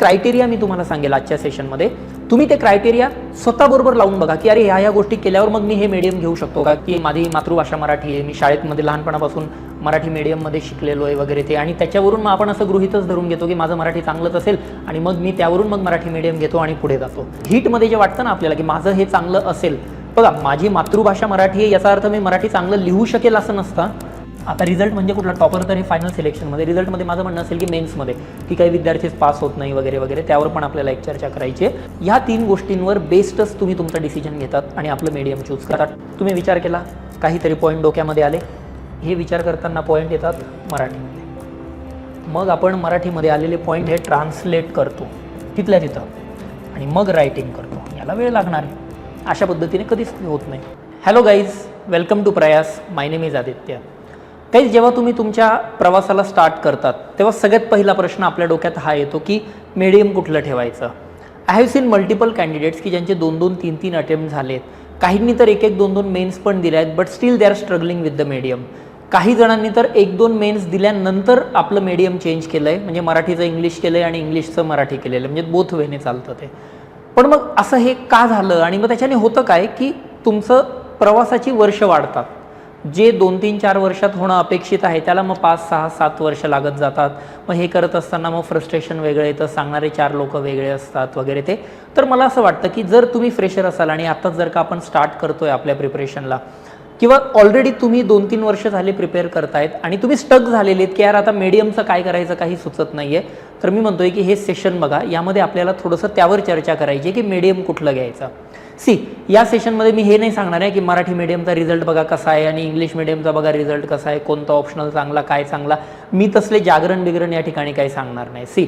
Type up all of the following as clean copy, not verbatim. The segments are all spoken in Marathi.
क्रायटेरिया मी तुम्हाला सांगेल आजच्या सेशनमध्ये. तुम्ही ते क्रायटेरिया स्वतःबरोबर लावून बघा की अरे ह्या गोष्टी केल्यावर मग मी हे मीडियम घेऊ शकतो का, की माझी मातृभाषा मराठी आहे, मी शाळेमध्ये लहानपणापासून मराठी मीडियममध्ये शिकलेलो आहे वगैरे ते, आणि त्याच्यावरून मग आपण असं गृहीतच धरून घेतो की माझं मराठी चांगलंच असेल आणि मग मी त्यावरून मग मराठी मीडियम घेतो आणि पुढे जातो. हिटमध्ये जे वाटतं ना आपल्याला की माझं हे चांगलं असेल, बघा माझी मातृभाषा मराठी आहे याचा अर्थ मी मराठी चांगलं लिहू शकेल असं नसतं. आता रिझल्ट म्हणजे कुठला टॉपर तर हे फायनल सिलेक्शनमध्ये, रिझल्टमध्ये माझं म्हणणं असेल की मेन्समध्ये की काही विद्यार्थीच पास होत नाही वगैरे वगैरे, त्यावर पण आपल्याला एक चर्चा करायची आहे. ह्या 3 गोष्टींवर बेस्डच तुम्ही तुमचा डिसिजन घेतात आणि आपलं मीडियम चूज करतात. तुम्ही विचार केला, काहीतरी पॉईंट डोक्यामध्ये आले, हे विचार करताना पॉईंट येतात मराठीमध्ये, मग आपण मराठीमध्ये आलेले पॉईंट हे ट्रान्सलेट करतो तिथल्या तिथं आणि मग रायटिंग करतो. याला वेळ लागणार आहे, अशा पद्धतीने कधीच होत नाही. हॅलो गाईज, वेलकम टू प्रयास. माय नेम इज आदित्य. गाईज, जेव्हा तुम्ही तुमच्या प्रवासाला स्टार्ट करतात तेव्हा सगळ्यात पहिला प्रश्न आपल्या डोक्यात हा येतो की मीडियम कुठलं ठेवायचं. I have seen multiple candidates की ज्यांचे 2-2, 3-3 अटेम्प्ट झालेत, काहींनी तर 1-1, 2-2 मेन्स पण दिले आहेत, but still they are struggling with the medium. काही जणांनी तर 1-2 मेन्स दिल्यानंतर आपलं मीडियम चेंज केलं आहे, म्हणजे मराठीचं इंग्लिश केलं आहे आणि इंग्लिशचं मराठी केलेलं आहे, म्हणजे बोथ वेने चालतं ते. पण मग असं हे का झालं आणि मग त्याच्याने होतं काय की तुमचं प्रवासाची वर्ष वाढतात. जे 2-3-4 वर्षात होणं अपेक्षित आहे त्याला मग 5-6-7 वर्ष लागत जातात. मग हे करत असताना मग फ्रस्ट्रेशन वेगळं येतं, सांगणारे 4 लोक वेगळे असतात वगैरे ते. तर मला असं वाटतं की जर तुम्ही फ्रेशर असाल आणि आताच जर का आपण स्टार्ट करतोय आपल्या प्रिपरेशनला, किंवा ऑलरेडी तुम्ही 2-3 वर्ष झाले प्रिपेअर करतायत आणि तुम्ही स्टक झालेले आहेत की यार आता मीडियमचं काय करायचं काही सुचत नाही आहे, तर मी म्हणतोय की हे सेशन बघा, यामध्ये आपल्याला थोडंसं त्यावर चर्चा करायची आहे की मीडियम कुठलं घ्यायचं. या सेशनमध्ये मी हे नाही सांगणार आहे की मराठी मीडियमचा रिझल्ट बघा कसा आहे आणि इंग्लिश मीडियमचा बघा रिझल्ट कसा आहे, कोणता ऑप्शनल चांगला काय चांगला, मी तसले जागरण बिगरण या ठिकाणी काही सांगणार नाही.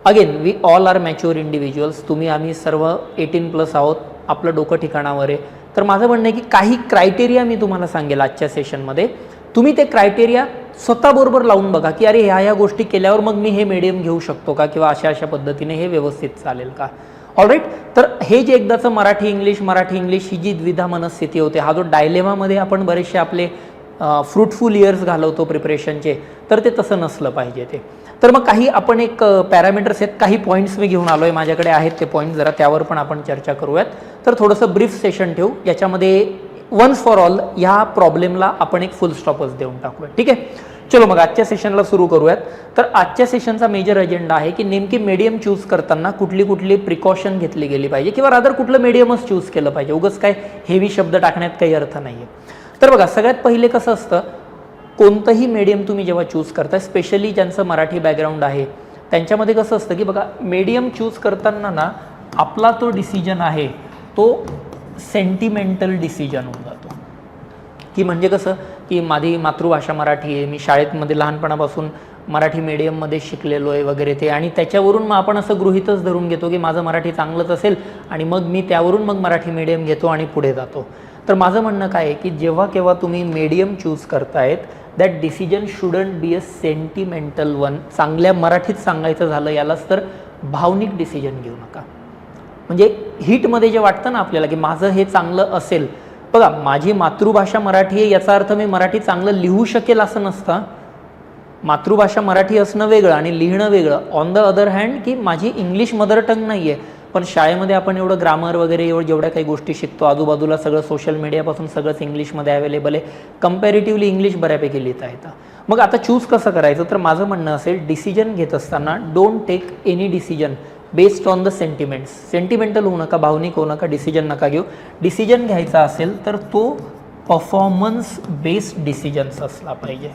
Again we all are mature individuals. आम्ही सर्व 18+ आहोत, आपलं डोकं ठिकाणावर आहे. तर माझं म्हणणं आहे की काही क्रायटेरिया मी तुम्हाला सांगेल आजच्या सेशनमध्ये. तुम्ही ते क्रायटेरिया स्वतःबरोबर लावून बघा की अरे ह्या गोष्टी केल्यावर मग मी हे मीडियम घेऊ शकतो का, किंवा अशा पद्धतीने हे व्यवस्थित चालेल का. ऑलराईट. तर हे जे एकदाचं मराठी इंग्लिश ही जी द्विधा मनस्थिती होते, हा जो डायलेमामध्ये आपण बरेचसे आपले फ्रुटफुल इयर्स घालवतो प्रिपरेशनचे, तर ते तसं नसलं पाहिजे ते. तर मग काही आपण एक पॅरामीटर्स आहेत, काही पॉईंट्स मी घेऊन आलो आहे, माझ्याकडे आहेत ते पॉईंट, जरा त्यावर पण आपण चर्चा करूयात. तर थोडंसं ब्रीफ सेशन ठेवू, याच्यामध्ये वन्स फॉर ऑल ह्या प्रॉब्लेमला आपण एक फुल स्टॉपच देऊन टाकूया. ठीक आहे, चलो मग आजच्या सेशनला सुरू करूयात. तर आजच्या सेशनचा मेजर अजेंडा आहे की नेमकी मीडियम चूज करताना कुठली प्रिकॉशन घेतली गेली पाहिजे, किंवा रादर कुठलं मीडियमच चूज केलं पाहिजे. उगाच काय हेवी शब्द टाकण्यात काही अर्थ नाही आहे. तर बघा, सगळ्यात पहिले कसं असतं, कोणतंही मीडियम तुम्ही जेव्हा चूज करता, स्पेशली ज्यांचं मराठी बॅकग्राऊंड आहे त्यांच्यामध्ये कसं असतं की बघा, मीडियम चूज करताना ना आपला तो डिसिजन आहे तो सेंटिमेंटल डिसिजन होऊन जातो. की म्हणजे कसं की माझी मातृभाषा मराठी आहे, मी शाळेमध्ये लहानपणापासून मराठी मीडियममध्ये शिकलेलो आहे वगैरे ते, आणि त्याच्यावरून मग आपण असं गृहीतच धरून घेतो की माझं मराठी चांगलंच असेल आणि मग मी त्यावरून मग मराठी मीडियम घेतो आणि पुढे जातो. तर माझं म्हणणं काय आहे की जेव्हा केव्हा तुम्ही मीडियम चूज करतायत, that decision shouldn't be a sentimental one. चांगल्या मराठीत सांगायचं झालं यालाच तर भावनिक डिसिजन घेऊ नका. म्हणजे हिटमध्ये जे वाटतं ना आपल्याला की माझं हे चांगलं असेल, बघा माझी मातृभाषा मराठी आहे याचा अर्थ मी मराठी चांगलं लिहू शकेल असं नसतं. मातृभाषा मराठी असणं वेगळं आणि लिहिणं वेगळं. ऑन द अदर हँड की माझी इंग्लिश मदर टंग नाही आहे, पण शाळेमध्ये आपण एवढं ग्रामर वगैरे जेवढ्या काही गोष्टी शिकतो, आजूबाजूला सगळं सोशल मीडियापासून सगळंच इंग्लिशमध्ये अवेलेबल आहे, कंपॅरेटिव्हली इंग्लिश बऱ्यापैकी लिहिता येतं. मग आता चूज कसं करायचं, तर माझं म्हणणं असेल डिसिजन घेत असताना don't take any decision based on the sentiments. Sentimental होऊ नका, भावनिक होऊ नका, डिसिजन नका घेऊ. डिसिजन घ्यायचा असेल तर तो परफॉर्मन्स बेस्ड डिसिजन्स असला पाहिजे.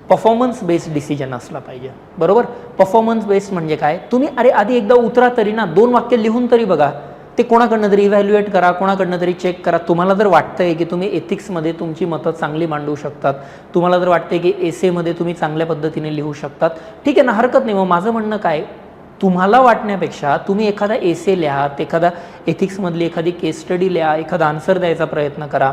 परफॉर्मन्स बेस्ड डिसिजन असला पाहिजे, बरोबर. परफॉर्मन्स बेस्ड म्हणजे काय, तुम्ही अरे आधी एकदा उतरा तरी ना, 2 वाक्य लिहून तरी बघा, ते कोणाकडनं तरी इव्हॅल्युएट करा, कोणाकडनं तरी चेक करा. तुम्हाला जर वाटतंय की तुम्ही एथिक्समध्ये तुमची मतं चांगली मांडू शकतात, तुम्हाला जर वाटतंय की एसेमध्ये तुम्ही चांगल्या पद्धतीने लिहू शकतात, ठीक आहे ना, हरकत नाही. मग माझं म्हणणं काय, तुम्हाला वाटण्यापेक्षा तुम्ही एखादा एसे लिहा, एखादा एथिक्समधली एखादी केस स्टडी लिहा, एखादा आन्सर द्यायचा प्रयत्न करा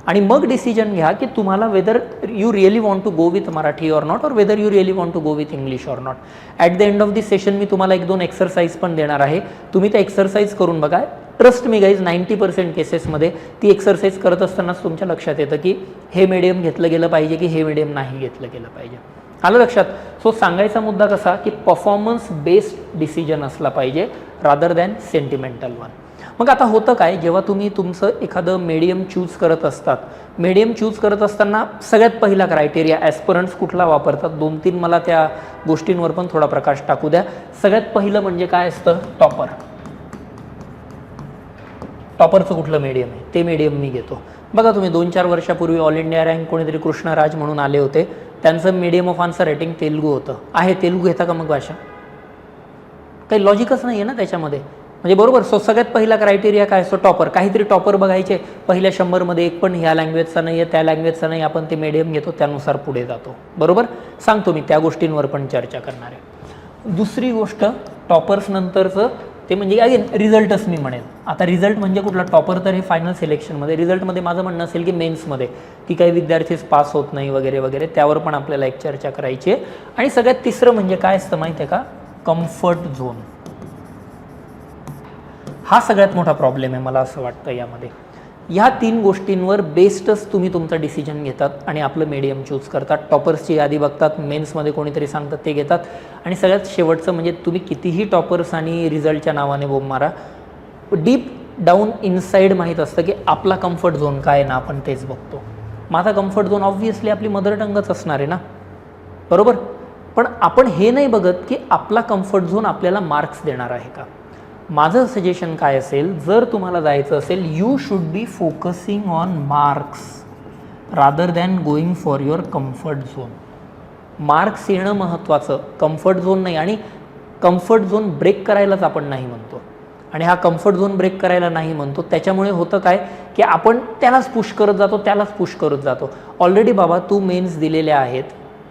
आणि मग डिसिजन घ्या की तुम्हाला whether you really want to go with Marathi or not, और whether you really want to go with English or not. At the end of this session मी तुम्हाला 1-2 एक्सरसाइज पण देणार आहे, तुम्ही त्या एक्सरसाइज करून बघा. ट्रस्ट मी गाईज, 90% केसेसमध्ये ती एक्सरसाइज करत असतानाच तुमच्या लक्षात येतं की हे मीडियम घेतलं गेलं पाहिजे की हे मीडियम नाही घेतलं गेलं पाहिजे. आलं लक्षात. सो सांगायचा मुद्दा कसा की परफॉर्मन्स बेस्ड डिसिजन असला पाहिजे रादर दॅन सेंटिमेंटल वन. मग आता होतं काय, जेव्हा तुम्ही तुमचं एखादं मीडियम चूज करत असतात, मीडियम चूज करत असताना सगळ्यात पहिला क्रायटेरिया ॲस्परंट्स कुठला वापरतात, 2-3 मला त्या गोष्टींवर पण थोडा प्रकाश टाकू द्या. सगळ्यात पहिलं म्हणजे काय असतं, टॉपर. टॉपरचं कुठलं मीडियम आहे ते मीडियम मी घेतो. बघा तुम्ही 2-4 वर्षापूर्वी ऑल इंडिया रँक कोणीतरी कृष्णराज म्हणून आले होते, त्यांचं medium of answer rating Telugu होतं. आहे तेलुगू घेता का मग भाषा? काही लॉजिकच नाही आहे ना त्याच्यामध्ये. म्हणजे बरोबर. सो सगळ्यात पहिला क्रायटेरिया काय असतो, टॉपर. काहीतरी टॉपर बघायचे, पहिल्या 100मध्ये एक पण ह्या लँग्वेजचा नाही आहे, त्या लँग्वेजचा नाही, आपण ते मीडियम घेतो, त्यानुसार पुढे जातो. बरोबर सांगतो मी, त्या गोष्टींवर पण चर्चा करणार आहे. दुसरी गोष्ट टॉपर्स नंतरचं ते म्हणजे अगेन रिझल्टच मी म्हणेल. आता रिझल्ट म्हणजे कुठला, टॉपर तर हे फायनल सिलेक्शनमध्ये, रिझल्टमध्ये माझं म्हणणं असेल की मेन्समध्ये की काही विद्यार्थीच पास होत नाही वगैरे वगैरे, त्यावर पण आपल्याला एक चर्चा करायची आहे. आणि सगळ्यात तिसरं म्हणजे काय असतं माहिती आहे का, कम्फर्ट झोन. हा सगळ्यात मोठा प्रॉब्लेम आहे मला असं वाटतं यामध्ये. ह्या 3 गोष्टींवर बेस्डच तुम्ही तुमचा डिसिजन घेतात आणि आपलं मीडियम चूज करतात. टॉपर्सची यादी बघतात, मेन्समध्ये कोणीतरी सांगतात ते घेतात. आणि सगळ्यात शेवटचं म्हणजे तुम्ही कितीही टॉपर्स आणि रिझल्टच्या नावाने बोंब मारा, डीप डाऊन इनसाईड माहीत असतं की आपला कम्फर्ट झोन काय आहे ना, आपण तेच बघतो. माझा कम्फर्ट झोन ऑब्व्हियसली आपली मदर टंगच असणार आहे ना, बरोबर. पण आपण हे नाही बघत की आपला कम्फर्ट झोन आपल्याला मार्क्स देणार आहे का. माझं सजेशन काय असेल, जर तुम्हाला जायचं असेल, you should be focusing on marks rather than going for your comfort zone. Marks येणं महत्त्वाचं, कम्फर्ट झोन नाही. आणि कम्फर्ट झोन ब्रेक करायलाच आपण नाही म्हणतो. आणि हा कम्फर्ट झोन ब्रेक करायला नाही म्हणतो, त्याच्यामुळे होतं काय की आपण त्यालाच पुश करत जातो, त्यालाच पुश करत जातो. ऑलरेडी बाबा तू मेन्स दिलेल्या आहेत,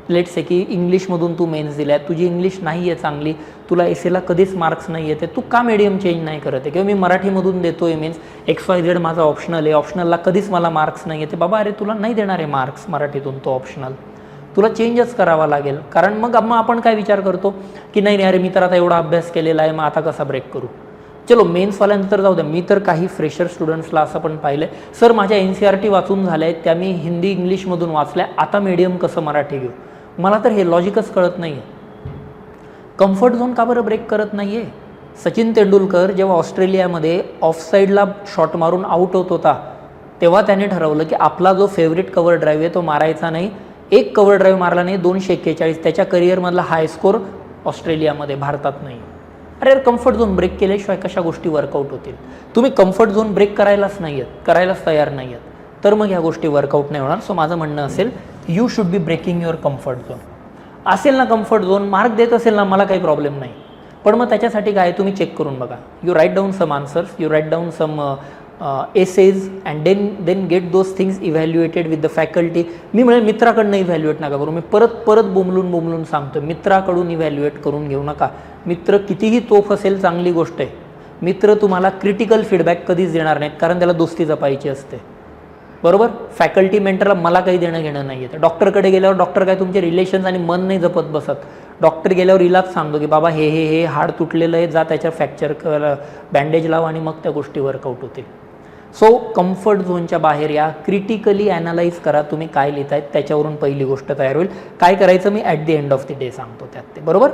लेट्स से की इंग्लिशमधून तू मेन्स दिल्या आहेत, तुझी इंग्लिश नाही आहे चांगली, तुला एसेला कधीच मार्क्स नाही येते, तू का मीडियम चेंज नाही करत आहे. किंवा मी मराठीमधून देतो आहे मेन्स, XYZ माझा ऑप्शनल आहे, ऑप्शनलला कधीच मला मार्क्स नाही येते. बाबा अरे तुला नाही देणार आहे मार्क्स मराठीतून तो ऑप्शनल, तुला चेंजच करावा लागेल. कारण मग आपण काय विचार करतो की नाही अरे मी तर आता एवढा अभ्यास केलेला आहे, मग आता कसा ब्रेक करू. चलो मेन्सवाल्यांतर जाऊ द्या. मी तर काही फ्रेशर स्टुडंट्सला असं पण पाहिलं आहे, सर माझ्या NCERT वाचून झाल्या आहेत, त्या मी हिंदी इंग्लिशमधून वाचल्या, आता मीडियम कसं मराठी घेऊ. मला तर हे लॉजिकच कळत नाही आहे. कम्फर्ट झोन का बरं ब्रेक करत नाही आहे. सचिन तेंडुलकर जेव्हा ऑस्ट्रेलियामध्ये ऑफसाईडला शॉट मारून आऊट होत होता, तेव्हा त्याने ठरवलं की आपला जो फेवरेट कव्हर ड्राईव्ह आहे तो मारायचा नाही. एक कव्हर ड्राईव्ह मारला नाही, 241. त्याच्या करिअरमधला हाय स्कोर ऑस्ट्रेलियामध्ये, भारतात नाही. अरे कम्फर्ट झोन ब्रेक केल्याशिवाय कशा गोष्टी वर्कआउट होतील. तुम्ही कम्फर्ट झोन ब्रेक करायलाच नाही आहेत, करायलाच तयार नाही आहेत, तर मग ह्या गोष्टी वर्कआउट नाही होणार. सो माझं म्हणणं असेल you should be breaking your comfort zone. असेल ना कम्फर्ट झोन, मार्क देत असेल ना, मला काही प्रॉब्लेम नाही. पण मग त्याच्यासाठी काय, तुम्ही चेक करून बघा. You write down some answers, you write down some essays and then get those things evaluated with the faculty. मी म्हणेन मित्राकडनं इव्हॅल्युएट नका करू. मी परत बोंबलून सांगतो, मित्राकडून इव्हॅल्युएट करून घेऊ नका. मित्र कितीही तोफ असेल चांगली गोष्ट आहे, मित्र तुम्हाला क्रिटिकल फीडबॅक कधीच देणार नाहीत, कारण त्याला दोस्ती जपायची असते. बरोबर. फॅकल्टी मेंटरला मला काही देणं घेणं नाही आहे. डॉक्टरकडे गेल्यावर डॉक्टर काय तुमचे रिलेशन्स आणि मन नाही जपत बसत. डॉक्टर गेल्यावर इलाज सांगतो की बाबा हे हाड तुटलेलं आहे, जा त्याच्यावर फ्रॅक्चर बँडेज लाव आणि मग त्या गोष्टी वर्कआउट होतील. सो कम्फर्ट झोनच्या बाहेर या, क्रिटिकली ॲनालाइज करा तुम्ही काय लिहितायत, त्याच्यावरून पहिली गोष्ट तयार होईल. काय करायचं मी at the end of the day सांगतो त्यात ते. बरोबर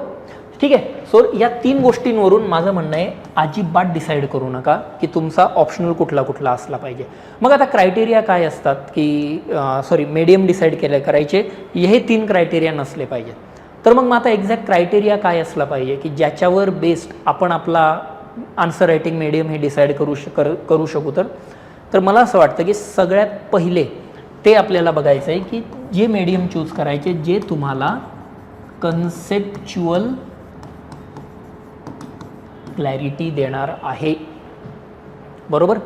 ठीक आहे. सो या 3 गोष्टींवरून माझं म्हणणं आहे अजिबात डिसाईड करू नका की तुमचा ऑप्शनल कुठला असला पाहिजे. मग आता क्रायटेरिया काय असतात की मीडियम डिसाईड करायचे, हे 3 क्रायटेरिया नसले पाहिजेत. तर मग आता एक्झॅक्ट क्रायटेरिया काय असला पाहिजे की ज्याच्यावर बेस्ड आपण आपला आन्सर रायटिंग मीडियम हे डिसाईड करू शकू. तर मला असं वाटतं की सगळ्यात पहिले ते आपल्याला बघायचं आहे की जे मीडियम चूज करायचे जे तुम्हाला कन्सेप्च्युअल क्लॅरिटी देणार आहे. बरोबर.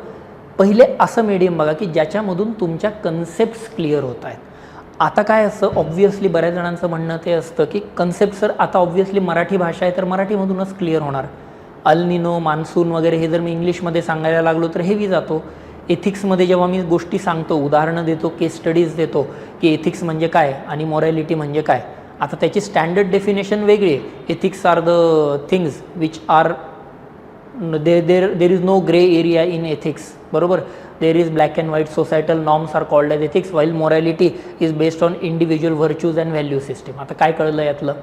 पहिले असं मीडियम बघा की ज्याच्यामधून तुमच्या कन्सेप्ट्स क्लिअर होत आहेत. आता काय असतं, ऑब्व्हियसली बऱ्याच जणांचं म्हणणं ते असतं की कन्सेप्ट सर आता ऑब्व्हियसली मराठी भाषा आहे तर मराठीमधूनच क्लिअर होणार. अल निनो, मान्सून वगैरे हे जर मी इंग्लिशमध्ये सांगायला लागलो तर हेवी जातो. एथिक्समध्ये जेव्हा मी गोष्टी सांगतो, उदाहरणं देतो, केस स्टडीज देतो की एथिक्स म्हणजे काय आणि मॉरॅलिटी म्हणजे काय, आता त्याची स्टँडर्ड डेफिनेशन वेगळी आहे. Ethics are the things which are there is no grey area in ethics. बरोबर. There is black and white societal norms are called as ethics, while morality is based on individual virtues and value system. आता काय कळलं यातलं.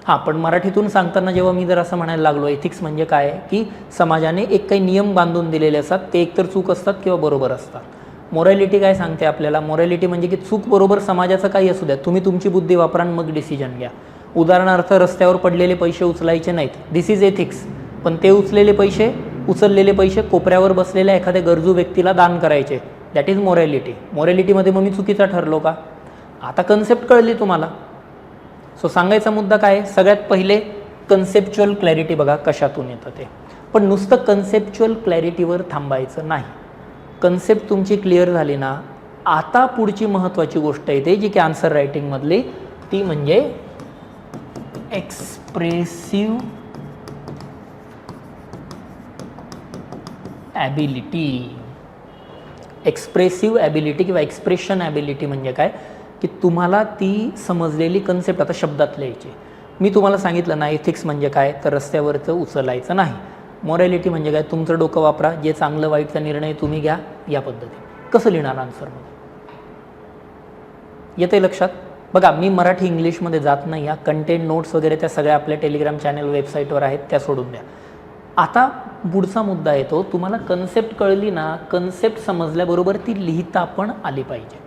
हां, पण मराठीतून सांगताना जेव्हा मी जर असं म्हणायला लागलो एथिक्स म्हणजे काय आहे, की समाजाने एक काही नियम बांधून दिलेले असतात, ते एकतर चूक असतात किंवा बरोबर असतात. मोरॅलिटी काय सांगते आपल्याला? मोरॅलिटी म्हणजे की चूक बरोबर समाजाचं काही असू द्या, तुम्ही तुमची बुद्धी वापरा आणि मग डिसिजन घ्या. उदाहरणार्थ रस्त्यावर पडलेले पैसे उचलायचे नाहीत, दिस इज एथिक्स. पण ते उचललेले पैसे कोपऱ्यावर बसलेल्या एखाद्या गरजू व्यक्तीला दान करायचे, दॅट इज मोरॅलिटी. मोरॅलिटीमध्ये मग मी चुकीचा ठरलो का? आता कन्सेप्ट कळली तुम्हाला. सो सांगायचा मुद्दा काय? सगळ्यात पहिले कन्सेप्च्युअल क्लॅरिटी बघा कशातून येतं ते. पण नुसतं कन्सेप्च्युअल क्लॅरिटीवर थांबायचं नाही. कन्सेप्ट तुमची क्लिअर झाली ना, आता पुढची महत्त्वाची गोष्ट येते जी की आन्सर रायटिंगमधली, ती म्हणजे एक्सप्रेसिव्ह ॲबिलिटी. एक्सप्रेसिव्ह ॲबिलिटी किंवा एक्सप्रेशन ॲबिलिटी म्हणजे काय, की तुम्हाला ती समजलेली कन्सेप्ट आता शब्दात लिहायची. मी तुम्हाला सांगितलं ना एथिक्स म्हणजे काय, तर रस्त्यावरचं उचलायचं नाही. मॉरॅलिटी म्हणजे काय, तुमचं डोकं वापरा, जे चांगलं वाईटचा निर्णय तुम्ही घ्या, या पद्धतीने. कसं लिहिणार आन्सरमध्ये? येते लक्षात? बघा, मी मराठी इंग्लिशमध्ये जात नाही. या कंटेंट नोट्स वगैरे त्या सगळ्या आपल्या टेलिग्राम चॅनल वेबसाईटवर आहेत, त्या सोडून द्या. आता पुढचा मुद्दा येतो, तुम्हाला कन्सेप्ट कळली ना, कन्सेप्ट समजल्याबरोबर ती लिहिता पण आली पाहिजे.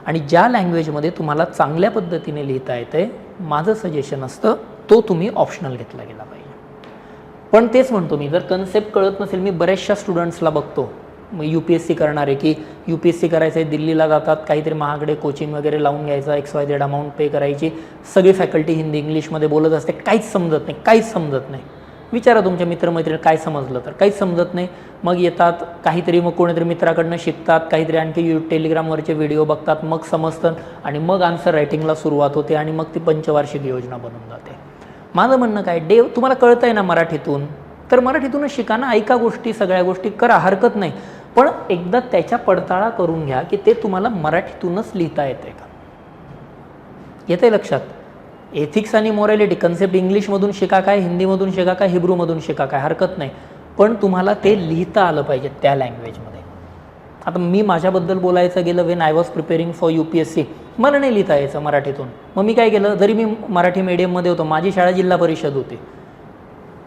आणि ज्या लँग्वेजमध्ये तुम्हाला चांगल्या पद्धतीने लिहिता येते, माझं सजेशन असतं तो तुम्ही ऑप्शनल घेतला गेला पाहिजे. पण तेच म्हणतो मी, जर कन्सेप्ट कळत नसेल, मी बऱ्याचशा स्टुडंट्सला बघतो, मग UPSC करणारे की UPSC करायचं आहे, दिल्लीला जातात, काहीतरी महागडे कोचिंग वगैरे लावून घ्यायचं, XYZ अमाऊंट पे करायची, सगळी फॅकल्टी हिंदी इंग्लिशमध्ये बोलत असते, काहीच समजत नाही. विचारा तुमच्या मित्रमैत्रिणी काय समजलं, तर काहीच समजत नाही. मग येतात काहीतरी, मग कोणीतरी मित्राकडनं शिकतात, काहीतरी आणखी टेलिग्रामवरचे व्हिडिओ बघतात, मग समजतं आणि मग आन्सर रायटिंगला सुरुवात होते आणि मग ती पंचवार्षिक योजना बनून जाते. माझं म्हणणं काय, तुम्हाला कळतं आहे ना मराठीतून, तर मराठीतूनच शिका ना, ऐका गोष्टी, सगळ्या गोष्टी करा, हरकत नाही. पण एकदा त्याच्या पडताळा करून घ्या की ते तुम्हाला मराठीतूनच लिहिता येते का. येते लक्षात? एथिक्स आणि मोरॅलिटी कन्सेप्ट इंग्लिशमधून शिका काय, हिंदीमधून शिका काय, हिब्रूमधून शिका काय, हरकत नाही. पण तुम्हाला ते लिहिता आलं पाहिजे त्या लँग्वेजमध्ये. आता मी माझ्याबद्दल बोलायचं गेलं, when I was preparing for UPSC, मला नाही लिहिता यायचं मराठीतून. मग मी काय केलं, जरी मी मराठी मीडियममध्ये होतो, माझी शाळा जिल्हा परिषद होती,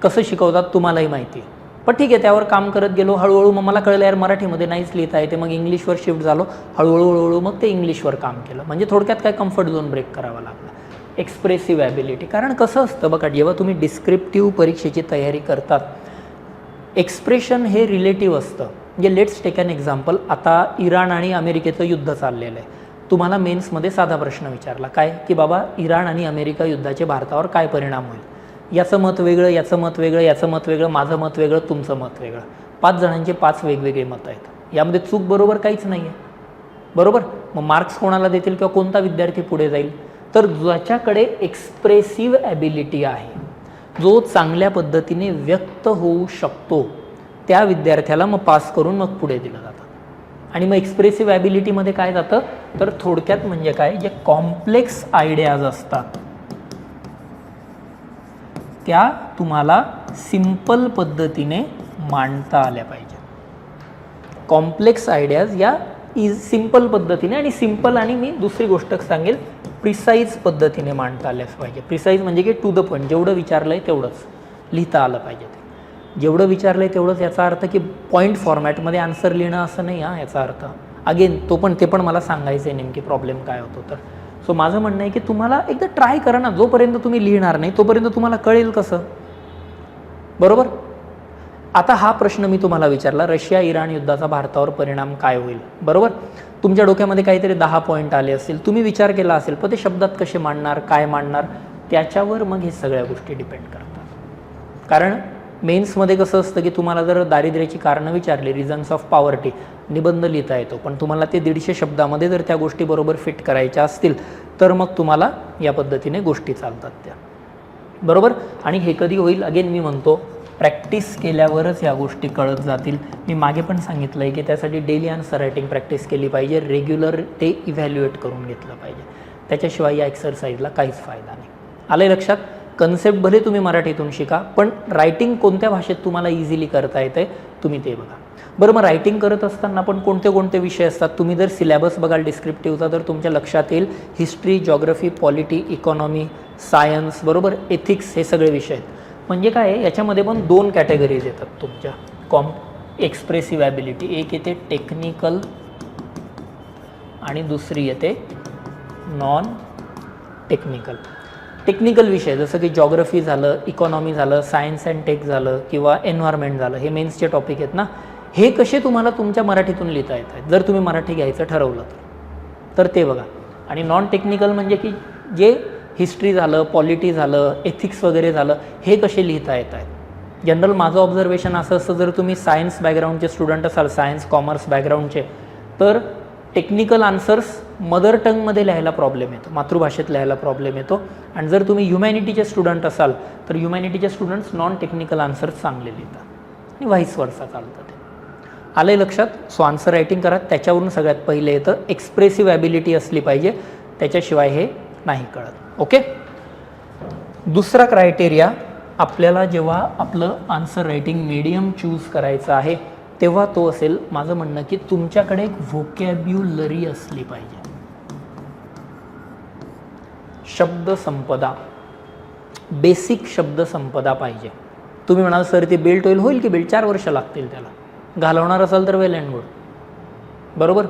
कसं शिकवतात तुम्हालाही माहिती. पण ठीक आहे, त्यावर काम करत गेलो, हळूहळू मग मला कळलं यार मराठीमध्ये नाहीच लिहिता येते, मग इंग्लिशवर शिफ्ट झालो, हळूहळू मग ते इंग्लिशवर काम केलं. म्हणजे थोडक्यात काय, कम्फर्ट झोन ब्रेक करावा लागला. एक्सप्रेसिव्ह ॲबिलिटी, कारण कसं असतं बघा, जेव्हा तुम्ही डिस्क्रिप्टिव्ह परीक्षेची तयारी करतात, एक्सप्रेशन हे रिलेटिव्ह असतं. म्हणजे लेट्स टेक ॲन एक्झाम्पल, आता इराण आणि अमेरिकेचं युद्ध चाललेलं आहे. तुम्हाला मेन्समध्ये साधा प्रश्न विचारला काय, की बाबा इराण आणि अमेरिका युद्धाचे भारतावर काय परिणाम होईल. याचं मत वेगळं, याचं मत वेगळं, याचं मत वेगळं, माझं मत वेगळं, तुमचं मत वेगळं. 5 जणांचे 5 वेगवेगळे मतं आहेत. यामध्ये चूक बरोबर काहीच नाही आहे, बरोबर. मग मार्क्स कोणाला देतील किंवा कोणता विद्यार्थी पुढे जाईल, तर ज्याच्याकडे एक्सप्रेसिव्ह ॲबिलिटी आहे, जो चांगल्या पद्धतीने व्यक्त होऊ शकतो, त्या विद्यार्थ्याला मग पास करून मग पुढे दिलं जातं. आणि मग एक्सप्रेसिव्ह ॲबिलिटीमध्ये काय जातं, तर थोडक्यात म्हणजे काय, जे कॉम्प्लेक्स आयडियाज असतात त्या तुम्हाला सिंपल पद्धतीने मांडता आल्या पाहिजे. कॉम्प्लेक्स आयडियाज या सिंपल पद्धतीने, आणि सिंपल, आणि मी दुसरी गोष्ट सांगेल, प्रिसाईज पद्धतीने मांडता आल्याच पाहिजे. प्रिसाईज म्हणजे की टू द पॉईंट, जेवढं विचारलं आहे तेवढंच लिहिता आलं पाहिजे. ते जेवढं विचारलं आहे तेवढंच, याचा अर्थ की पॉईंट फॉर्मॅटमध्ये आन्सर लिहिणं असं नाही. याचा अर्थ अगेन ते पण मला सांगायचं आहे नेमकी प्रॉब्लेम काय होतो. तर सो माझं म्हणणं आहे की तुम्हाला एकदा ट्राय करा ना, जोपर्यंत तुम्ही लिहिणार नाही तोपर्यंत तुम्हाला कळेल कसं, बरोबर. आता हा प्रश्न मी तुम्हाला विचारला, रशिया इराण युद्धाचा भारतावर परिणाम काय होईल, बरोबर. तुमच्या डोक्यामध्ये काहीतरी 10 पॉईंट आले असतील, तुम्ही विचार केला असेल, पण ते शब्दात कसे मांडणार, काय मांडणार, त्याच्यावर मग हे सगळ्या गोष्टी डिपेंड करतात. कारण मेन्समध्ये कसं असतं की तुम्हाला जर दारिद्र्याची कारणं विचारली, रिझन्स ऑफ पॉवर्टी, निबंध लिहिता येतो, पण तुम्हाला ते 150 शब्दामध्ये जर त्या गोष्टी बरोबर फिट करायच्या असतील तर मग तुम्हाला या पद्धतीने गोष्टी चालतात त्या, बरोबर. आणि हे कधी होईल, अगेन मी म्हणतो, प्रॅक्टिस केल्यावरच या गोष्टी कळत जातील. मी मागे पण सांगितलं आहे की त्यासाठी डेली आन्सर रायटिंग प्रॅक्टिस केली पाहिजे, रेग्युलर ते इव्हॅल्युएट करून घेतलं पाहिजे. त्याच्याशिवाय या एक्सरसाइजला काहीच फायदा नाही. आलं लक्षात? कन्सेप्ट भले तुम्ही मराठीतून शिका, पण रायटिंग कोणत्या भाषेत तुम्हाला इझिली करता येते तुम्ही ते बघा. बरं, मग रायटिंग करत असताना पण कोणते कोणते विषय असतात? तुम्ही जर सिलेबस बघाल डिस्क्रिप्टिव्हचा तर तुमच्या लक्षात येईल history, geography, polity, economy, science, बरोबर, एथिक्स, हे सगळे विषय आहेत. म्हणजे काय आहे, याच्यामध्ये पण 2 कॅटेगरीज येतात तुमच्या एक्सप्रेसिव्ह ॲबिलिटी. एक येते टेक्निकल आणि दुसरी येते नॉन टेक्निकल. टेक्निकल विषय जसं की जॉग्रफी झालं, इकॉनॉमी झालं, सायन्स अँड टेक झालं किंवा एन्व्हायरमेंट झालं, हे मेन्सचे टॉपिक आहेत ना, हे कसे तुम्हाला तुमच्या मराठीतून लिहिता येत आहेत जर तुम्ही मराठी घ्यायचं ठरवलं तर ते बघा. आणि नॉन टेक्निकल म्हणजे की जे हिस्ट्री झालं, पॉलिटी झालं, एथिक्स वगैरे झालं, हे कसे लिहिता येत आहेत. जनरल माझं ऑब्झर्वेशन असं असतं, जर तुम्ही सायन्स बॅकग्राऊंडचे स्टुडंट असाल, सायन्स कॉमर्स बॅकग्राऊंडचे, तर टेक्निकल आन्सर्स मदर टंगमध्ये लिहायला प्रॉब्लेम येतो, मातृभाषेत लिहायला प्रॉब्लेम येतो. आणि जर तुम्ही ह्युमॅनिटीचे स्टुडंट असाल तर ह्युमॅनिटीचे स्टुडंट्स नॉन टेक्निकल आन्सर्स चांगले लिहितात आणि व्हाईस वर्सा चालतं. ते आलं लक्षात? सो आन्सर रायटिंग करा. त्याच्यावरून सगळ्यात पहिले येतं एक्सप्रेसिव्ह ॲबिलिटी असली पाहिजे, त्याच्याशिवाय हे नाही कळत. ओके. दुसरा क्रायटेरिया, आपल्याला जेव्हा आपलं आन्सर रायटिंग मीडियम चूज करायचं आहे तेव्हा तो असेल, माझं म्हणणं की तुमच्याकडे एक व्होकॅब्युलरी असली पाहिजे. शब्दसंपदा, बेसिक शब्दसंपदा पाहिजे. तुम्ही म्हणाल सर ते बिल्ट होईल की बिल्ट 4 वर्ष लागतील त्याला, घालवणार असाल तर वेल अँड गुड, बरोबर.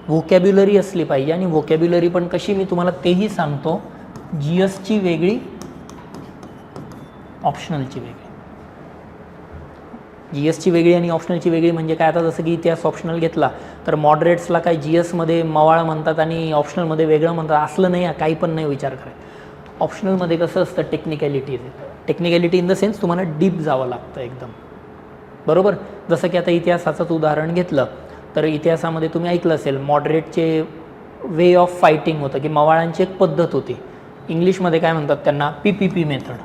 व्होकॅब्युलरी असली पाहिजे. आणि व्होकॅब्युलरी पण कशी, मी तुम्हाला तेही सांगतो. GSची वेगळी, ऑप्शनलची वेगळी. GSची वेगळी आणि ऑप्शनलची वेगळी म्हणजे काय, आता जसं की इतिहास ऑप्शनल घेतला तर मॉडरेट्सला काय GSमध्ये मवाळ म्हणतात आणि ऑप्शनलमध्ये वेगळं म्हणतात, असलं नाही. काही पण नाही विचार करायचा. ऑप्शनलमध्ये कसं असतं, टेक्निकॅलिटी इन द सेन्स तुम्हाला डीप जावं लागतं एकदम, बरोबर. जसं की आता इतिहासाचंच उदाहरण घेतलं तर इतिहासामध्ये तुम्ही ऐकलं असेल मॉडरेटचे वे ऑफ फायटिंग होतं, की मवाळांची एक पद्धत होती. इंग्लिशमध्ये काय म्हणतात त्यांना, PPP मेथड,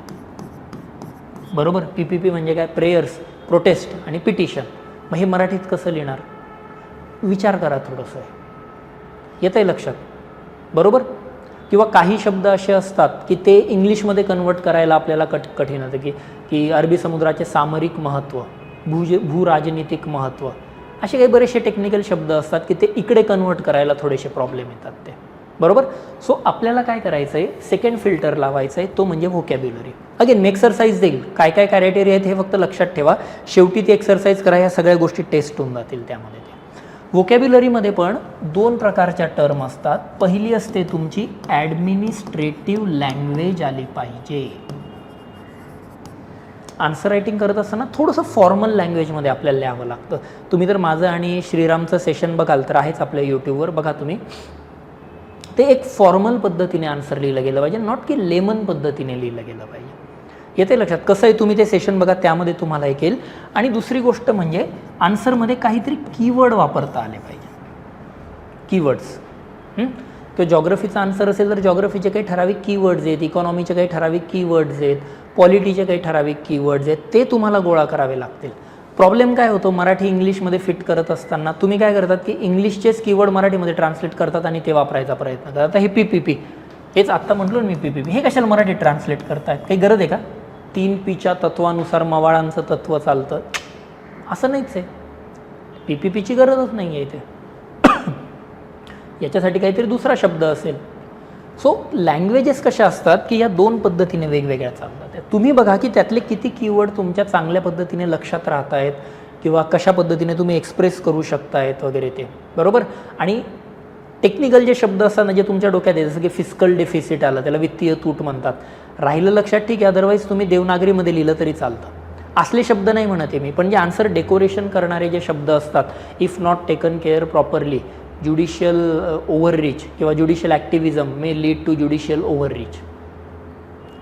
बरोबर. PPP म्हणजे काय, प्रेयर्स, प्रोटेस्ट आणि पिटिशन. मग हे मराठीत कसं लिहिणार, विचार करा थोडंसं. येतं आहे लक्षात, बरोबर. किंवा काही शब्द असे असतात की ते इंग्लिशमध्ये कन्वर्ट करायला आपल्याला कठीण होतं, की अरबी समुद्राचे सामरिक महत्त्व, भूराजनीतिक महत्त्व, असे काही बरेचसे टेक्निकल शब्द असतात की ते इकडे कन्वर्ट करायला थोडेसे प्रॉब्लेम येतात ते, बरोबर. सो आपल्याला काय करायचं आहे, सेकंड फिल्टर लावायचं आहे, तो म्हणजे व्होकॅब्युलरी. अगेन मी एक्सरसाइज देईल, काय काय क्रायटेरिया आहेत हे फक्त लक्षात ठेवा. शेवटी ती एक्सरसाइज करा, ह्या सगळ्या गोष्टी टेस्ट होऊन जातील त्यामध्ये. व्होकॅब्युलरीमध्ये पण 2 प्रकारच्या टर्म असतात. पहिली असते तुमची ॲडमिनिस्ट्रेटिव्ह लँग्वेज आली पाहिजे. आन्सर रायटिंग करत असताना थोडंसं फॉर्मल लँग्वेजमध्ये आपल्याला लिहावं लागतं. तुम्ही तर माझं आणि श्रीरामचं सेशन बघाल तर आहेच आपल्या यूट्यूबवर, बघा तुम्ही. ते एक फॉर्मल पद्धतीने आन्सर लिहिलं गेलं पाहिजे, नॉट की लेमन पद्धतीने लिहिलं गेलं पाहिजे. येते लक्षात? कसं आहे, तुम्ही ते सेशन बघा, त्यामध्ये तुम्हाला ऐकेल. आणि दुसरी गोष्ट म्हणजे आन्सरमध्ये काहीतरी कीवर्ड वापरता आले पाहिजे. कीवर्ड्स, किंवा जॉग्रफीचा आन्सर असेल तर जॉग्रफीचे काही ठराविक कीवर्ड्स आहेत, इकॉनॉमीचे काही ठराविक कीवर्ड्स आहेत, पॉलिटीचे काही ठराविक कीवर्ड्स आहेत, ते तुम्हाला गोळा करावे लागतील. प्रॉब्लेम काय होतो, मराठी इंग्लिशमध्ये फिट करत असताना तुम्ही काय करतात की इंग्लिशचेच कीवर्ड मराठीमध्ये ट्रान्सलेट करतात आणि ते वापरायचा प्रयत्न करतात. आता हे PPP, हेच आत्ता म्हटलं मी PPP, हे कशाला मराठीत ट्रान्सलेट करतायत, काही गरज आहे का? 3Pच्या तत्वानुसार मवाळांचं तत्व चालतं असं नाहीच आहे. PPPची गरजच नाही आहे इथे. याच्यासाठी काहीतरी दुसरा शब्द असेल. सो लँग्वेजेस कशा असतात की या 2 पद्धतीने वेगवेगळ्या चालतात. तुम्ही बघा की त्यातले किती कीवर्ड तुमच्या चांगल्या पद्धतीने लक्षात राहत आहेत किंवा कशा पद्धतीने तुम्ही एक्सप्रेस करू शकतायत वगैरे ते, बरोबर. आणि टेक्निकल जे शब्द असतात ना, जे तुमच्या डोक्यात आहे, जसं की फिस्कल डेफिसिट आलं, त्याला वित्तीय तूट म्हणतात, राहिलं लक्षात, ठीक आहे. अदरवाईज तुम्ही देवनागरीमध्ये लिहिलं तरी चालतं. असले शब्द नाही म्हणत आहे मी, पण जे आन्सर डेकोरेशन करणारे जे शब्द असतात, if not taken care properly, judicial overreach किंवा judicial activism may lead to judicial overreach.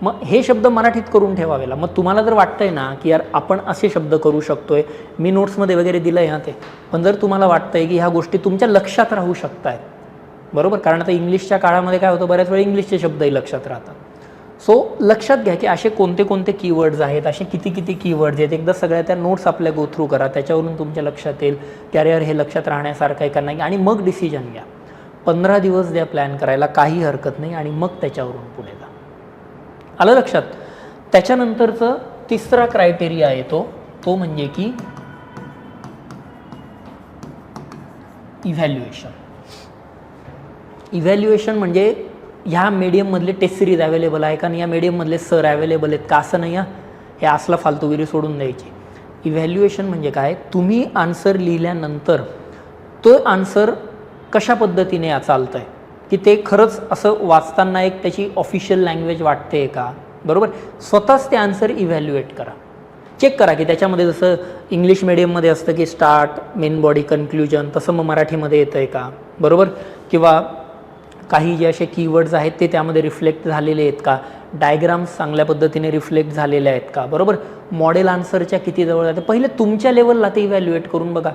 मग हे शब्द मराठीत करून ठेवावेला. मग तुम्हाला जर वाटतंय ना की यार आपण असे शब्द करू शकतोय, मी नोट्समध्ये वगैरे दिलं आहे ते, पण जर तुम्हाला वाटतंय की ह्या गोष्टी तुमच्या लक्षात राहू शकतायत, बरोबर. कारण आता इंग्लिशच्या काळामध्ये काय होतं, बऱ्याच वेळा इंग्लिशचे शब्दही लक्षात राहतात. सो लक्षात घ्या की असे कोणते कोणते कीवर्ड्स आहेत, असे किती किती कीवर्ड्स आहेत. एकदा सगळ्या त्या नोट्स आपल्या गो थ्रू करा, त्याच्यावरून तुमच्या लक्षात येईल की अरे यार हे लक्षात राहण्यासारखं आहे का नाही. आणि मग डिसिजन घ्या. 15 दिवस द्या प्लॅन करायला, काही हरकत नाही. आणि मग त्याच्यावरून पुढे जा. आलं लक्षात? त्याच्यानंतरचं तिसरा क्रायटेरिया येतो, तो म्हणजे की इव्हॅल्युएशन म्हणजे ह्या मीडियममधले टेस्ट सिरीज अवेलेबल आहे का, आणि या मीडियममधले सर अवेलेबल आहेत का, असं नाही. हे असलं फालतूगिरी सोडून द्यायची. इव्हॅल्युएशन म्हणजे काय, तुम्ही आन्सर लिहिल्यानंतर तो आन्सर कशा पद्धतीने चालतं आहे, की ते खरंच असं वाचताना एक त्याची ऑफिशियल लँग्वेज वाटते का, बरोबर. स्वतःच ते आन्सर इव्हॅल्युएट करा, चेक करा की त्याच्यामध्ये जसं इंग्लिश मिडियममध्ये असतं की स्टार्ट, मेन बॉडी, कन्क्ल्युजन, तसं मग मराठीमध्ये येतं आहे का, बरोबर. किंवा काही जे असे कीवर्ड्स आहेत ते त्यामध्ये रिफ्लेक्ट झालेले आहेत का, डायग्राम्स चांगल्या पद्धतीने रिफ्लेक्ट झालेले आहेत का, बरोबर. मॉडेल आन्सरच्या किती जवळ जाते, पहिले तुमच्या लेवलला ते इव्हॅल्युएट करून बघा.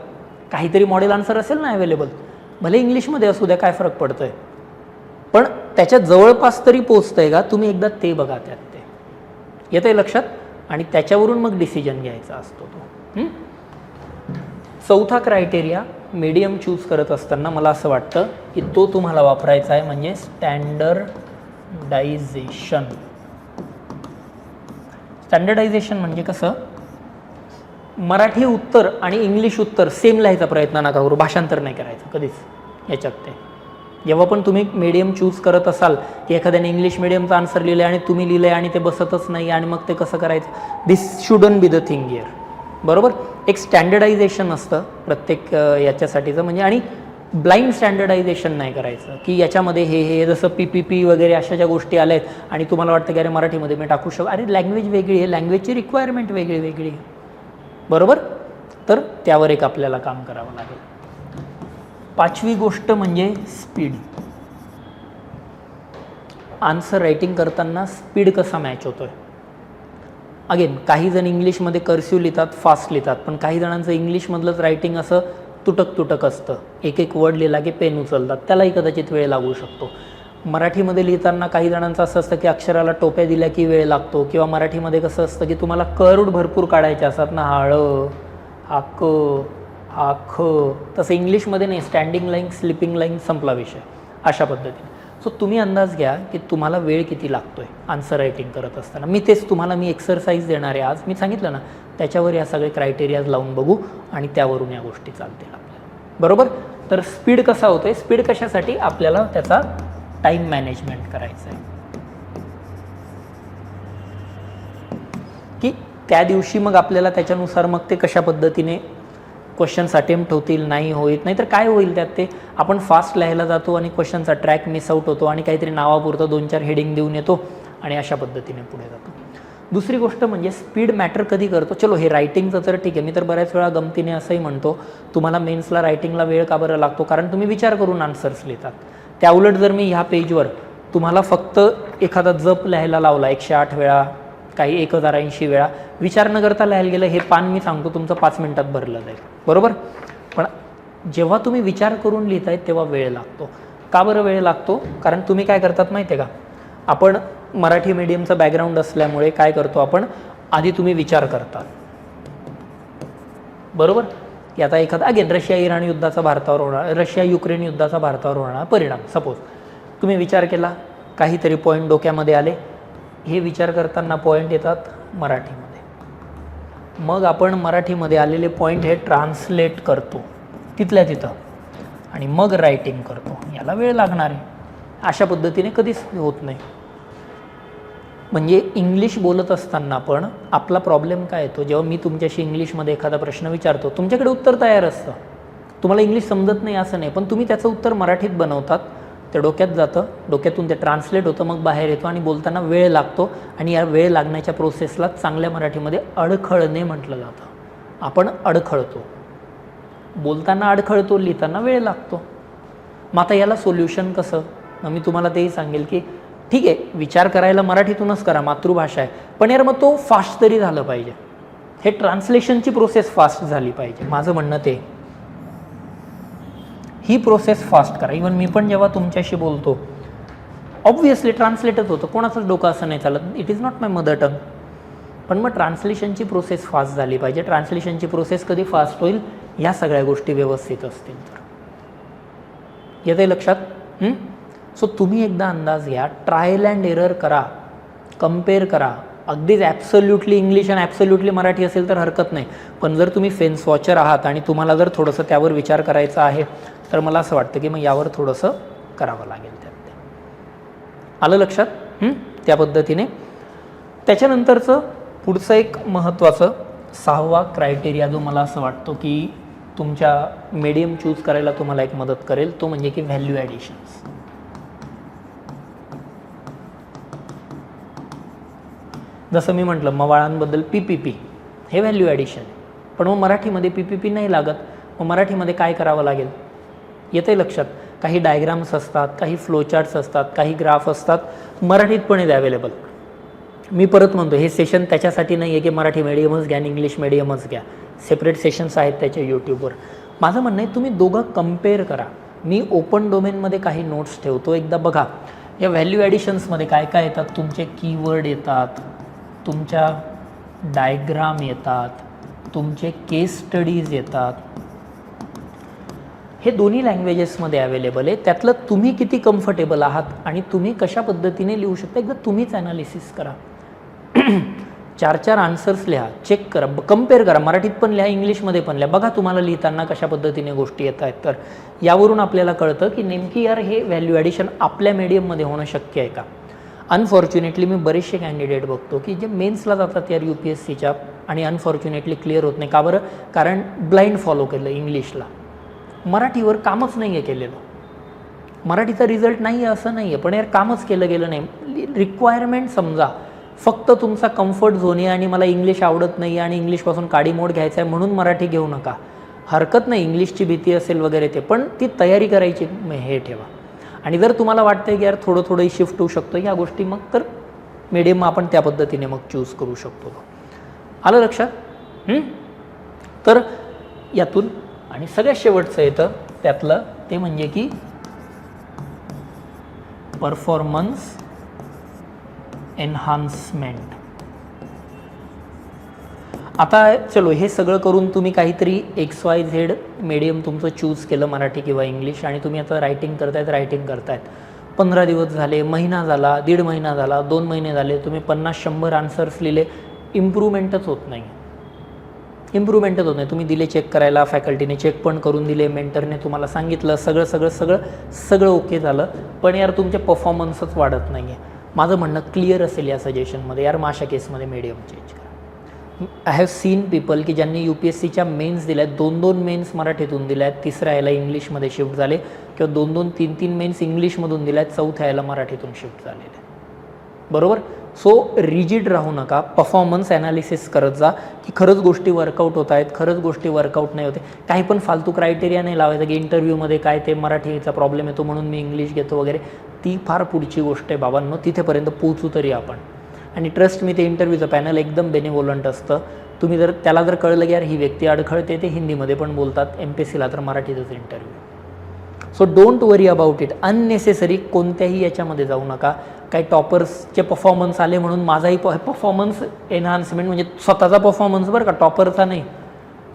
काहीतरी मॉडेल आन्सर असेल ना अवेलेबल, भले इंग्लिशमध्ये असू द्या, काय फरक पडतोय, पण त्याच्या जवळपास तरी पोचतंय का, तुम्ही एकदा ते बघा. त्यात ते येतंय लक्षात, आणि त्याच्यावरून मग डिसिजन घ्यायचा असतो तो. चौथा क्रायटेरिया मीडियम चूज करत असताना मला असं वाटतं की तो तुम्हाला वापरायचा आहे, म्हणजे स्टँडर्डायझेशन. स्टँडर्डायझेशन म्हणजे कसं, मराठी उत्तर आणि इंग्लिश उत्तर सेम लिहायचा प्रयत्न नका करू, भाषांतर नाही करायचं कधीच याच्यात. ते जेव्हा पण तुम्ही मीडियम चूज करत असाल, की एखाद्याने इंग्लिश मिडियमचा आन्सर लिहिलं आहे आणि तुम्ही लिहिलं आहे आणि ते बसतच नाही, आणि मग ते कसं करायचं, this shouldn't be the thing here, बरोबर. एक स्टँडर्डायझेशन असतं प्रत्येक याच्यासाठीचं, म्हणजे आणि ब्लाइंड स्टँडर्डायझेशन नाही करायचं, की याच्यामध्ये हे जसं PPP वगैरे अशा ज्या गोष्टी आल्या आहेत आणि तुम्हाला वाटतं की अरे मराठीमध्ये मी टाकू शकतो, अरे लँग्वेज वेगळी आहे, लँग्वेजची रिक्वायरमेंट वेगळी वेगळी आहे, बरोबर. तर त्यावर एक आपल्याला काम करावं लागेल. पाचवी गोष्ट म्हणजे स्पीड. आन्सर रायटिंग करताना स्पीड कसा मॅच होतोय. अगेन काही जण इंग्लिशमध्ये कर्सिव्ह लिहितात, फास्ट लिहितात, पण काही जणांचं इंग्लिशमधलंच रायटिंग असं तुटक असतं, एक एक वर्ड लिहिला की पेन उचलतात, त्यालाही कदाचित वेळ लागू शकतो. मराठीमध्ये लिहिताना काही जणांचं असं असतं की अक्षराला टोप्या दिल्या की वेळ लागतो, किंवा मराठीमध्ये कसं असतं की तुम्हाला कर्ड भरपूर काढायचे असतात ना, हाळ, हा क, हा ख, तसं इंग्लिशमध्ये नाही, स्टँडिंग लाईन, स्लिपिंग लाईन, संपला विषय, अशा पद्धतीने. सो तुम्ही अंदाज घ्या की तुम्हाला वेळ किती लागतोय आन्सर रायटिंग करत असताना. मी एक्सरसाइज देणार आहे आज, मी सांगितलं ना, त्याच्यावर या सगळे क्रायटेरियाज लावून बघू आणि त्यावरून या गोष्टी चालतील आपल्याला, बरोबर. तर स्पीड कसा होतोय, स्पीड कशासाठी, आपल्याला त्याचा टाईम मॅनेजमेंट करायचं आहे, की त्या दिवशी मग आपल्याला त्याच्यानुसार मग ते कशा पद्धतीने क्वेश्चन्स अटेम्प्ट होतील, नाही होईल, नाहीतर काय होईल त्यात, ते आपण फास्ट लिहायला जातो आणि क्वेश्चनचा ट्रॅक मिस आउट होतो आणि काहीतरी नावापुरतं 2-4 हेडिंग देऊन येतो आणि अशा पद्धतीने पुढे जातो. दुसरी गोष्ट म्हणजे स्पीड मॅटर कधी करतो. चलो हे रायटिंगचं तर ठीक आहे, मी तर बऱ्याच वेळा गमतीने असंही म्हणतो, तुम्हाला मेन्सला रायटिंगला वेळ का बरं लागतो, कारण तुम्ही विचार करून आन्सर्स लिहितात. त्या उलट जर मी ह्या पेजवर तुम्हाला फक्त एखादा जप लिहायला लावला 108 वेळा, काही 1080 वेळा, विचार न करता लिहायला गेलं, हे पान मी सांगतो तुमचं 5 मिनिटात भरलं जाईल, बरोबर. पण जेव्हा तुम्ही विचार करून लिहितायत तेव्हा वेळ लागतो. का बरं वेळ लागतो, कारण तुम्ही काय करतात माहिती आहे का, आपण मराठी मीडियमचं बॅकग्राऊंड असल्यामुळे काय करतो आपण, आधी तुम्ही विचार करता, बरोबर, की आता एखादा अगेन रशिया इराण युद्धाचा भारतावर होणार, रशिया युक्रेन युद्धाचा भारतावर होणार परिणाम, सपोज तुम्ही विचार केला, काहीतरी पॉईंट डोक्यामध्ये आले, हे विचार करताना पॉईंट येतात मराठीमध्ये, मग आपण मराठीमध्ये आलेले पॉईंट हे ट्रान्सलेट करतो तिथल्या तिथं आणि मग रायटिंग करतो, याला वेळ लागणार आहे. अशा पद्धतीने कधीच होत नाही. म्हणजे इंग्लिश बोलत असताना पण आपला प्रॉब्लेम काय येतो, जेव्हा मी तुमच्याशी इंग्लिशमध्ये एखादा प्रश्न विचारतो, तुमच्याकडे उत्तर तयार असतं, तुम्हाला इंग्लिश समजत नाही असं नाही, पण तुम्ही त्याचं उत्तर मराठीत बनवतात, ते डोक्यात जातं, डोक्यातून ते ट्रान्सलेट होतं, मग बाहेर येतो आणि बोलताना वेळ लागतो, आणि या वेळ लागण्याच्या प्रोसेसला चांगल्या मराठीमध्ये अडखळणे म्हटलं जातं. आपण अडखळतो, बोलताना अडखळतो, लिहिताना वेळ लागतो. मग आता याला सोल्युशन कसं, मग मी तुम्हाला तेही सांगेल की ठीक आहे, विचार करायला मराठीतूनच करा, मातृभाषा आहे, पण यार मग तो फास्ट तरी झालं पाहिजे, हे ट्रान्सलेशनची प्रोसेस फास्ट झाली पाहिजे. माझं म्हणणं ते, ही प्रोसेस फास्ट करा. इवन मी पण जेव्हा तुमच्याशी बोलतो ऑब्व्हियसली ट्रान्सलेटच होतं, कोणाचंच डोकं असं नाही चालत, it is not my mother tongue, पण मग ट्रान्सलेशनची प्रोसेस फास्ट झाली पाहिजे. ट्रान्सलेशनची प्रोसेस कधी फास्ट होईल, या सगळ्या गोष्टी व्यवस्थित असतील तर. येते लक्षात. सो तुम्ही एकदा अंदाज घ्या, ट्रायल अँड एरर करा, कम्पेअर करा, अगदीच ॲब्सोल्युटली इंग्लिश आणि ॲब्सोल्युटली मराठी असेल तर हरकत नाही, पण जर तुम्ही फेन्स वॉचर आहात आणि तुम्हाला जर थोडंसं त्यावर विचार करायचा आहे तर मला असं वाटतं की मग यावर थोडंसं करावं लागेल. त्यात आलं लक्षात? त्या पद्धतीने. त्याच्यानंतरचं पुढचं एक महत्त्वाचं 6वा क्रायटेरिया जो मला असं वाटतो की तुमच्या मीडियम चूज करायला तुम्हाला एक मदत करेल, तो म्हणजे की व्हॅल्यू ॲडिशन्स. जसं मी म्हटलं मवाळांबद्दल PPP हे व्हॅल्यू ॲडिशन आहे, पण मग मराठीमध्ये PPP नाही लागत. मग मराठीमध्ये काय करावं लागेल? येतंय लक्षात? काही डायग्राम्स असतात, काही फ्लोचार्ट्स असतात, काही ग्राफ असतात, मराठीत पण आहेत अवेलेबल. मी परत म्हणतो हे सेशन त्याच्यासाठी नाही आहे की मराठी मीडियमच घ्या आणि इंग्लिश मीडियमच घ्या, सेपरेट सेशन्स आहेत त्याच्या यूट्यूबवर. माझं म्हणणं आहे तुम्ही दोघं कम्पेअर करा. मी ओपन डोमेनमध्ये काही नोट्स ठेवतो, एकदा बघा. या व्हॅल्यू ॲडिशन्समध्ये काय काय येतात? तुमचे कीवर्ड येतात, तुमच्या डायग्राम येतात, तुमचे केस स्टडीज येतात. हे दोन्ही लँग्वेजेसमध्ये अवेलेबल आहे. त्यातलं तुम्ही किती कम्फर्टेबल आहात आणि तुम्ही कशा पद्धतीने लिहू शकता एकदा तुम्हीच ॲनालिसिस करा. 4-4 आन्सर्स लिहा, चेक करा, कम्पेअर करा. मराठीत पण लिहा, इंग्लिशमध्ये पण लिहा. बघा तुम्हाला लिहिताना कशा पद्धतीने गोष्टी येत आहेत. तर यावरून आपल्याला कळतं की नेमकी यार हे व्हॅल्यू ॲडिशन आपल्या मीडियममध्ये होणं शक्य आहे का. अनफॉर्च्युनेटली मी बरेचसे कॅन्डिडेट बघतो की जे मेन्सला जातात यार UPSCच्या आणि अनफॉर्च्युनेटली क्लिअर होत नाही. का बरं? कारण ब्लाइंड फॉलो केलं इंग्लिशला, मराठीवर कामच नाही आहे केलेलं. मराठीचा रिझल्ट नाही आहे असं नाही आहे, पण यार कामच केलं गेलं नाही. रिक्वायरमेंट समजा. फक्त तुमचा कम्फर्ट झोन आहे आणि मला इंग्लिश आवडत नाही आणि इंग्लिशपासून काडीमोड घ्यायचा आहे म्हणून मराठी घेऊ नका. हरकत नाही, इंग्लिशची भीती असेल वगैरे ते, पण ती तयारी करायची हे ठेवा. आणि जर तुम्हाला वाटतं की यार थोडं थोडं शिफ्ट होऊ शकतो या गोष्टी, मग तर मीडियम आपण त्या पद्धतीने मग चूज करू शकतो. आलं लक्षात? तर यातून आणि सगळ्यात शेवटचं येतं त्यातलं ते म्हणजे की परफॉर्मन्स एन्हान्समेंट. आता चलो हे सगळं करून तुम्ही काहीतरी XYZ मीडियम तुमचं चूज केलं, मराठी किंवा इंग्लिश, आणि तुम्ही आता रायटिंग करतायत. 15 दिवस झाले, महिना झाला, 1.5 महिना झाला, 2 महिने झाले, तुम्ही 50-100 आन्सर्स लिहिले, इम्प्रूव्हमेंटच होत नाही. तुम्ही दिले चेक करायला, फॅकल्टीने चेक पण करून दिले, मेंटरने तुम्हाला सांगितलं, सगळं ओके झालं, पण यार तुमचे परफॉर्मन्सच वाढत नाही आहे. माझं म्हणणं क्लिअर असेल या सजेशनमध्ये, यार माझ्या केसमध्ये मीडियम चेंज करा. आय हॅव सीन पीपल की ज्यांनी UPSCच्या मेन्स दिल्या आहेत, 2-2 मेन्स मराठीतून दिल्या आहेत, तिसऱ्या याला इंग्लिशमध्ये शिफ्ट झाले, किंवा 2-2, 3-3 मेन्स इंग्लिशमधून दिल्या आहेत, चौथ्या याला मराठीतून शिफ्ट झालेले. बरोबर? सो रिजिड राहू नका, परफॉर्मन्स ॲनालिसिस करत जा की खरंच गोष्टी वर्कआउट होत आहेत, खरंच गोष्टी वर्कआउट नाही होते. काही पण फालतू क्रायटेरिया नाही लावायचा की इंटरव्ह्यूमध्ये काय ते मराठीचा प्रॉब्लेम येतो म्हणून मी इंग्लिश घेतो वगैरे. ती फार पुढची गोष्ट आहे बाबांनो. तिथेपर्यंत पोहोचू तरी आपण. आणि ट्रस्ट मी, ते इंटरव्ह्यूचं पॅनल एकदम बेनिवोलंट असतं. तुम्ही जर त्याला जर कळलं की यार ही व्यक्ती अडखळते, ते हिंदीमध्ये पण बोलतात, MPSCला तर मराठीतच interview. So don't worry about it. Unnecessary कोणत्याही याच्यामध्ये जाऊ नका. काही टॉपर्सचे परफॉर्मन्स आले म्हणून माझाही परफॉर्मन्स एनहान्समेंट, म्हणजे स्वतःचा परफॉर्मन्स बरं का, टॉपरचा नाही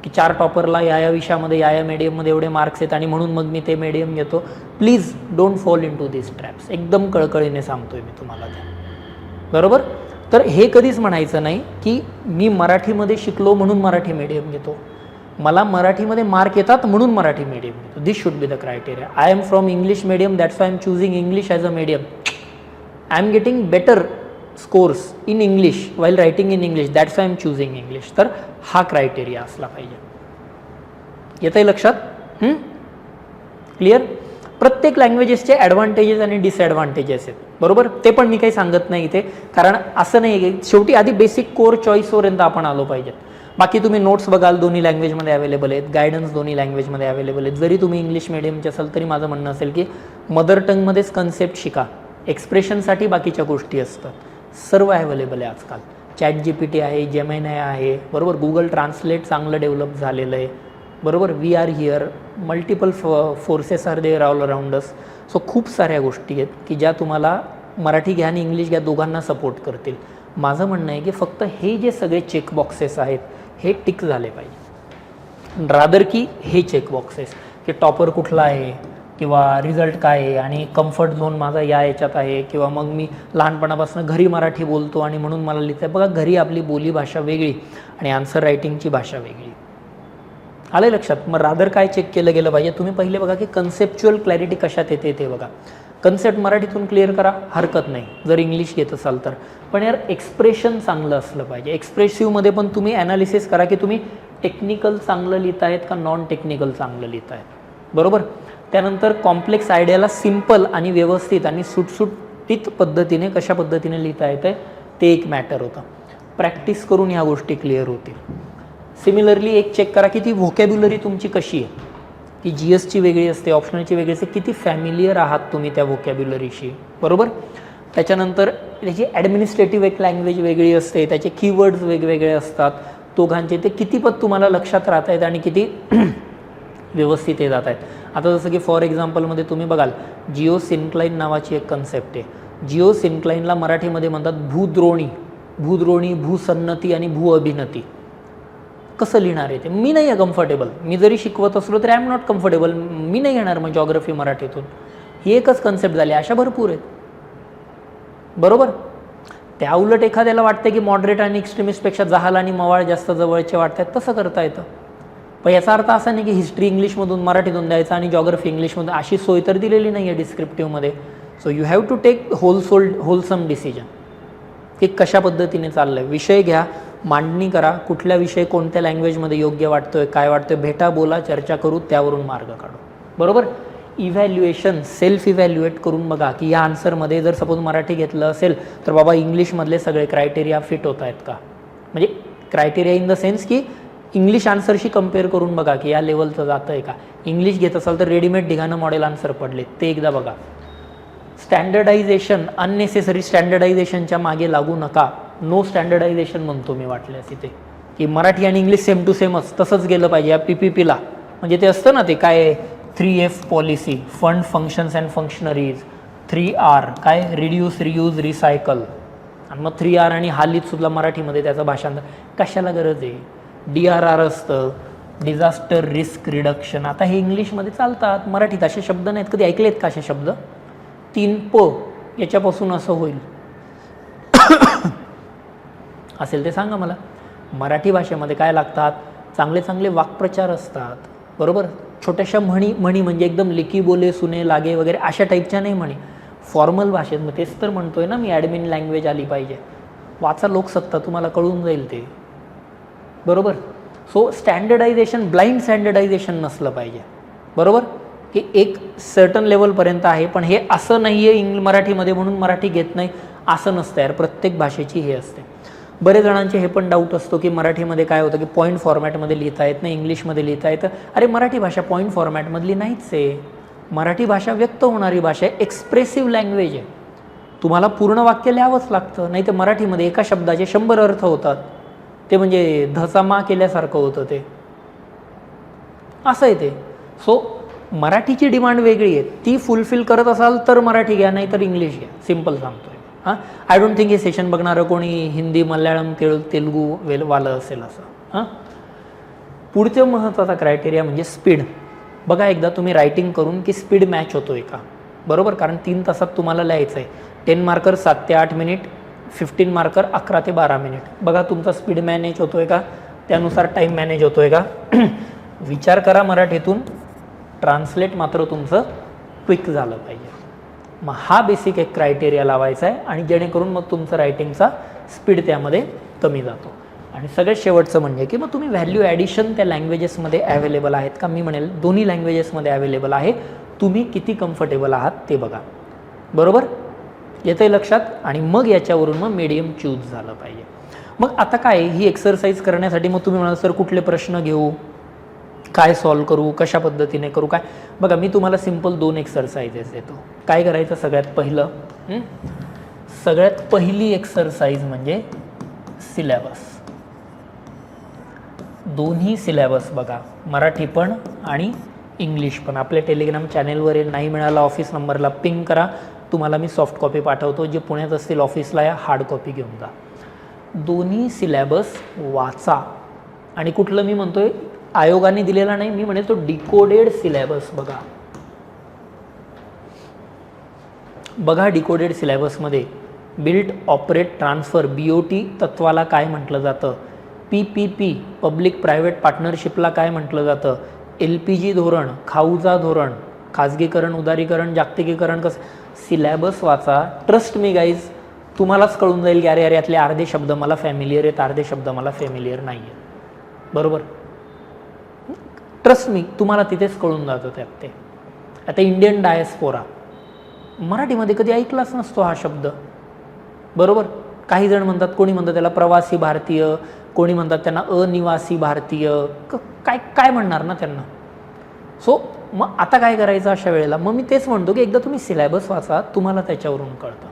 की 4 टॉपरला या विषयामध्ये या मीडियममध्ये एवढे मार्क्स आहेत आणि म्हणून मग मी ते मीडियम घेतो. Please don't fall into this traps. एकदम कळकळीने सांगतोय मी तुम्हाला ते. बरोबर? तर हे कधीच म्हणायचं नाही की मी मराठीमध्ये शिकलो म्हणून मराठी मीडियम घेतो, मला मराठीमध्ये मार्क येतात म्हणून मराठी मीडियम घेतो. This should be the criteria. I am from English medium, that's why I am choosing English as a medium. I am getting better scores in English while writing in English, that's why I am choosing English. तर हा क्रायटेरिया असला पाहिजे. येतं आहे लक्षात? क्लिअर? प्रत्येक लँग्वेजेसचे ॲडव्हान्टेजेस आणि डिसॲडव्हान्टेजेस आहेत. बरोबर? ते पण मी काही सांगत नाही इथे, कारण असं नाही की शेवटी आधी बेसिक कोर चॉईसपर्यंत आपण आलो पाहिजे. बाकी तुम्ही नोट्स बघाल, दोन्ही लँग्वेजमध्ये अवेलेबल आहेत, गायडन्स दोन्ही लँग्वेजमध्ये अवेलेबल आहेत. जरी तुम्ही इंग्लिश मिडियमचे असाल तरी माझं म्हणणं असेल की मदर टंगमध्येच कन्सेप्ट शिका. एक्सप्रेशनसाठी बाकीच्या गोष्टी असतात, सर्व अवेलेबल आहे आजकाल. ChatGPT आहे, जेमिनी आहे, बरोबर, गुगल ट्रान्सलेट चांगलं डेव्हलप झालेलं आहे, बरोबर, we are here, multiple forces are there all around us. So खूप साऱ्या गोष्टी आहेत की ज्या तुम्हाला मराठी घ्या आणि इंग्लिश घ्या दोघांना सपोर्ट करतील. माझं म्हणणं आहे की फक्त हे जे सगळे चेकबॉक्सेस आहेत हे टिक झाले पाहिजे, रादर की हे चेकबॉक्सेस की टॉपर कुठला आहे, किंवा रिझल्ट काय आहे आणि कम्फर्ट झोन माझा याच्यात आहे, किंवा मग मी लहानपणापासून घरी मराठी बोलतो आणि म्हणून मला लिहितं आहे. बघा, घरी आपली बोली भाषा वेगळी आणि आन्सर रायटिंगची भाषा वेगळी. आलं लक्षात? मग रादर काय चेक केलं गेलं पाहिजे? तुम्ही पहिले बघा की कन्सेप्च्युअल क्लॅरिटी कशात येते ते बघा. कन्सेप्ट मराठीतून क्लिअर करा, हरकत नाही जर इंग्लिश घेत असाल तर. पण यार एक्सप्रेशन चांगलं असलं पाहिजे. एक्सप्रेसिव्हमध्ये पण तुम्ही ॲनालिसिस करा की तुम्ही टेक्निकल चांगलं लिहितायत का नॉन टेक्निकल चांगलं लिहितायत. बरोबर. त्यानंतर कॉम्प्लेक्स आयडियाला सिम्पल आणि व्यवस्थित आणि सुटसुटीत पद्धतीने कशा पद्धतीने लिहिता येतं ते एक मॅटर होतं. प्रॅक्टिस करून ह्या गोष्टी क्लिअर होतील. सिमिलरली एक चेक करा की ती व्होकॅब्युलरी तुमची कशी आहे. ती GSची वेगळी असते, ऑप्शनलची वेगळी असते. किती फॅमिलियर आहात तुम्ही त्या व्होकॅब्युलरीशी. बरोबर. त्याच्यानंतर त्याची ॲडमिनिस्ट्रेटिव्ह एक लँग्वेज वेगळी असते, त्याचे कीवर्ड्स वेगवेगळे असतात दोघांचे. ते कितीपत तुम्हाला लक्षात राहत आहेत आणि किती व्यवस्थित हे जात आहेत. आता जसं की फॉर एक्झाम्पलमध्ये तुम्ही बघाल जिओ सिन्क्लाइन नावाची एक कन्सेप्ट आहे. जिओ सिन्क्लाइनला मराठीमध्ये म्हणतात भूद्रोणी. भूद्रोणी, भूसन्नती आणि भूअभिनती. कसं लिहिणार आहे ते? मी नाही आहे कम्फर्टेबल. मी जरी शिकवत असलो तरी आय एम नॉट कम्फर्टेबल. मी नाही घेणार मग जॉग्रफी मराठीतून. ही एकच कन्सेप्ट झाली, अशा भरपूर आहेत. बरोबर. त्या उलट एखाद्याला वाटतं की मॉडरेट आणि एक्स्ट्रीमिस्टपेक्षा जहाल आणि मवाळ जास्त जवळचे वाटतात, तसं करता येतं. पण याचा अर्थ असा नाही की हिस्ट्री इंग्लिशमधून मराठीतून द्यायचा आणि जॉग्रफी इंग्लिशमधून. अशी सोय तर दिलेली नाही आहे डिस्क्रिप्टिव्हमध्ये. So you have to take wholesome decision की कशा पद्धतीने चाललं आहे. विषय घ्या, मांडणी करा, कुठल्या विषय कोणत्या लँग्वेजमध्ये योग्य वाटतोय, काय वाटतोय, भेटा, बोला, चर्चा करू, त्यावरून मार्ग काढू. बरोबर. इव्हॅल्युएशन, सेल्फ इव्हॅल्युएट करून बघा की या आन्सरमध्ये जर सपोज मराठी घेतलं असेल तर बाबा इंग्लिशमधले सगळे क्रायटेरिया फिट होत आहेत का. म्हणजे क्रायटेरिया इन द सेन्स की इंग्लिश आन्सरशी कम्पेअर करून बघा की या लेवलचं जातं आहे का. इंग्लिश घेत असाल तर रेडीमेड ढिगाणं मॉडेल आन्सर पडले ते एकदा बघा. स्टँडर्डायझेशन, अननेसेसरी स्टँडर्डायझेशनच्या मागे लागू नका. नो स्टँडर्डायझेशन म्हणतो मी वाटल्यास इथे, की मराठी आणि इंग्लिश सेम टू सेमच तसंच गेलं पाहिजे या PPPला. म्हणजे ते असतं ना ते काय 3F policy, fund, functions and functionaries. 3R काय, रिड्यूस, रियूज, रिसायकल. आणि मग 3R आणि हालीत सुद्धा मराठीमध्ये त्याचं भाषांतर. कशाला गरज आहे. DRR असतं, डिझास्टर रिस्क रिडक्शन. आता हे इंग्लिशमध्ये चालतात, मराठीत असे शब्द नाहीत. कधी ऐकलेत का असे शब्द? 3P याच्यापासून असं होईल असेल ते सांगा मला. मराठी भाषेमध्ये काय लागतात? चांगले चांगले वाक्प्रचार असतात. बरोबर. छोट्याशा म्हणी म्हणजे एकदम लिकी बोले सुने लागे वगैरे अशा टाईपच्या नाही म्हणी. फॉर्मल भाषेत. मग तेच तर म्हणतोय ना मी, ॲडमिन लँग्वेज आली पाहिजे. वाचा लोकसत्ता, तुम्हाला कळून जाईल ते. बरोबर. सो स्टँडर्डायझेशन, ब्लाइंड स्टँडर्डायझेशन नसलं पाहिजे. बरोबर. की एक सर्टन लेवलपर्यंत आहे, पण हे असं नाही आहे मराठीमध्ये म्हणून मराठी घेत नाही असं नसतं यार. प्रत्येक भाषेची हे असते. बरेच जणांचे हे पण डाऊट असतो की मराठीमध्ये काय होतं की पॉईंट फॉर्मॅटमध्ये लिहिता येत नाही, इंग्लिशमध्ये लिहिता येतं. अरे मराठी भाषा पॉईंट फॉर्मॅटमधली नाहीच आहे. मराठी भाषा व्यक्त होणारी भाषा आहे, एक्सप्रेसिव्ह लँग्वेज आहे. तुम्हाला पूर्ण वाक्य लिहावंच लागतं, नाही तर मराठीमध्ये एका शब्दाचे 100 अर्थ होतात. ते म्हणजे धचा मा केल्यासारखं होतं ते. असं आहे ते. सो मराठीची डिमांड वेगळी आहे. ती फुलफिल करत असाल तर मराठी घ्या, नाही तर इंग्लिश घ्या. सिम्पल सांगतोय. हां, आय डोंट थिंक हे सेशन बघणारं कोणी हिंदी, मल्याळम, तेलुगू वालं असेल असं. हां, पुढचं महत्त्वाचा क्रायटेरिया म्हणजे स्पीड. बघा एकदा तुम्ही रायटिंग करून की स्पीड मॅच होतोय का. बरोबर. कारण 3 तासात तुम्हाला लिहायचं आहे. 10 मार्कर 7 ते 8 मिनिट, 15 मार्कर 11 ते 12 मिनिट. बघा तुमचा स्पीड मॅनेज होतोय का, त्यानुसार टाईम मॅनेज होतोय का. विचार करा मराठीतून, ट्रान्सलेट मात्र तुमचं क्विक झालं पाहिजे. मग हा बेसिक एक क्रायटेरिया लावायचा आहे आणि जेणेकरून मग तुमचं रायटिंगचा स्पीड त्यामध्ये कमी जातो. आणि सगळ्यात शेवटचं म्हणजे की मग तुम्ही व्हॅल्यू ॲडिशन त्या लँग्वेजेसमध्ये अवेलेबल आहेत का. मी म्हणेल दोन्ही लँग्वेजेसमध्ये अवेलेबल आहे. तुम्ही किती कम्फर्टेबल आहात ते बघा. बरोबर. येतंय लक्षात. आणि मग याच्यावरून मग मीडियम चूज झालं पाहिजे. मग आता काय ही एक्सरसाइज करण्यासाठी मग तुम्ही म्हणाल सर कुठले प्रश्न घेऊ, काय सॉल्व करू, कशा पद्धतीने करू, काय. बघा मी तुम्हाला सिम्पल 2 एक्सरसाइजेस देतो. काय करायचं सगळ्यात पहिली एक्सरसाइज म्हणजे सिलेबस. दोन्ही सिलेबस बघा, मराठी पण आणि इंग्लिश पण. आपल्या टेलिग्राम चॅनेलवर नाही मिळाला ऑफिस नंबरला पिंग करा, तुम्हाला मी सॉफ्ट कॉपी पाठवतो. जे पुण्यात असतील ऑफिसला या हार्ड कॉपी घेऊन जा. दोन्ही सिलेबस वाचा. आणि कुठलं मी म्हणतोय आयोगाने दिलेला नाही, मी म्हणेल तो डिकोडेड सिलेबस बघा. बघा डिकोडेड सिलेबसमध्ये बिल्ट ऑपरेट ट्रान्सफर BOT तत्वाला काय म्हटलं जातं, PPP पब्लिक प्रायव्हेट पार्टनरशिपला काय म्हटलं जातं, LPG धोरण, खाऊचा धोरण, खाजगीकरण, उदारीकरण, जागतिकीकरण, कसं. सिलेबस वाचा. ट्रस्ट मी गाईज, तुम्हालाच कळून जाईल की अरे यातले अर्धे शब्द मला फॅमिलियर आहेत, अर्धे शब्द मला फॅमिलियर नाही आहेत. बरोबर. ट्रस्ट मी, तुम्हाला तिथेच कळून जातं त्यात ते. आता इंडियन डायस्पोरा मराठीमध्ये कधी ऐकलाच नसतो हा शब्द. बरोबर. काही जण म्हणतात, कोणी म्हणतात त्याला प्रवासी भारतीय, कोणी म्हणतात त्यांना अनिवासी भारतीय, काय काय म्हणणार ना त्यांना. सो मग आता काय करायचं अशा वेळेला, मग मी तेच म्हणतो की एकदा तुम्ही सिलेबस वाचा, तुम्हाला त्याच्यावरून कळतं.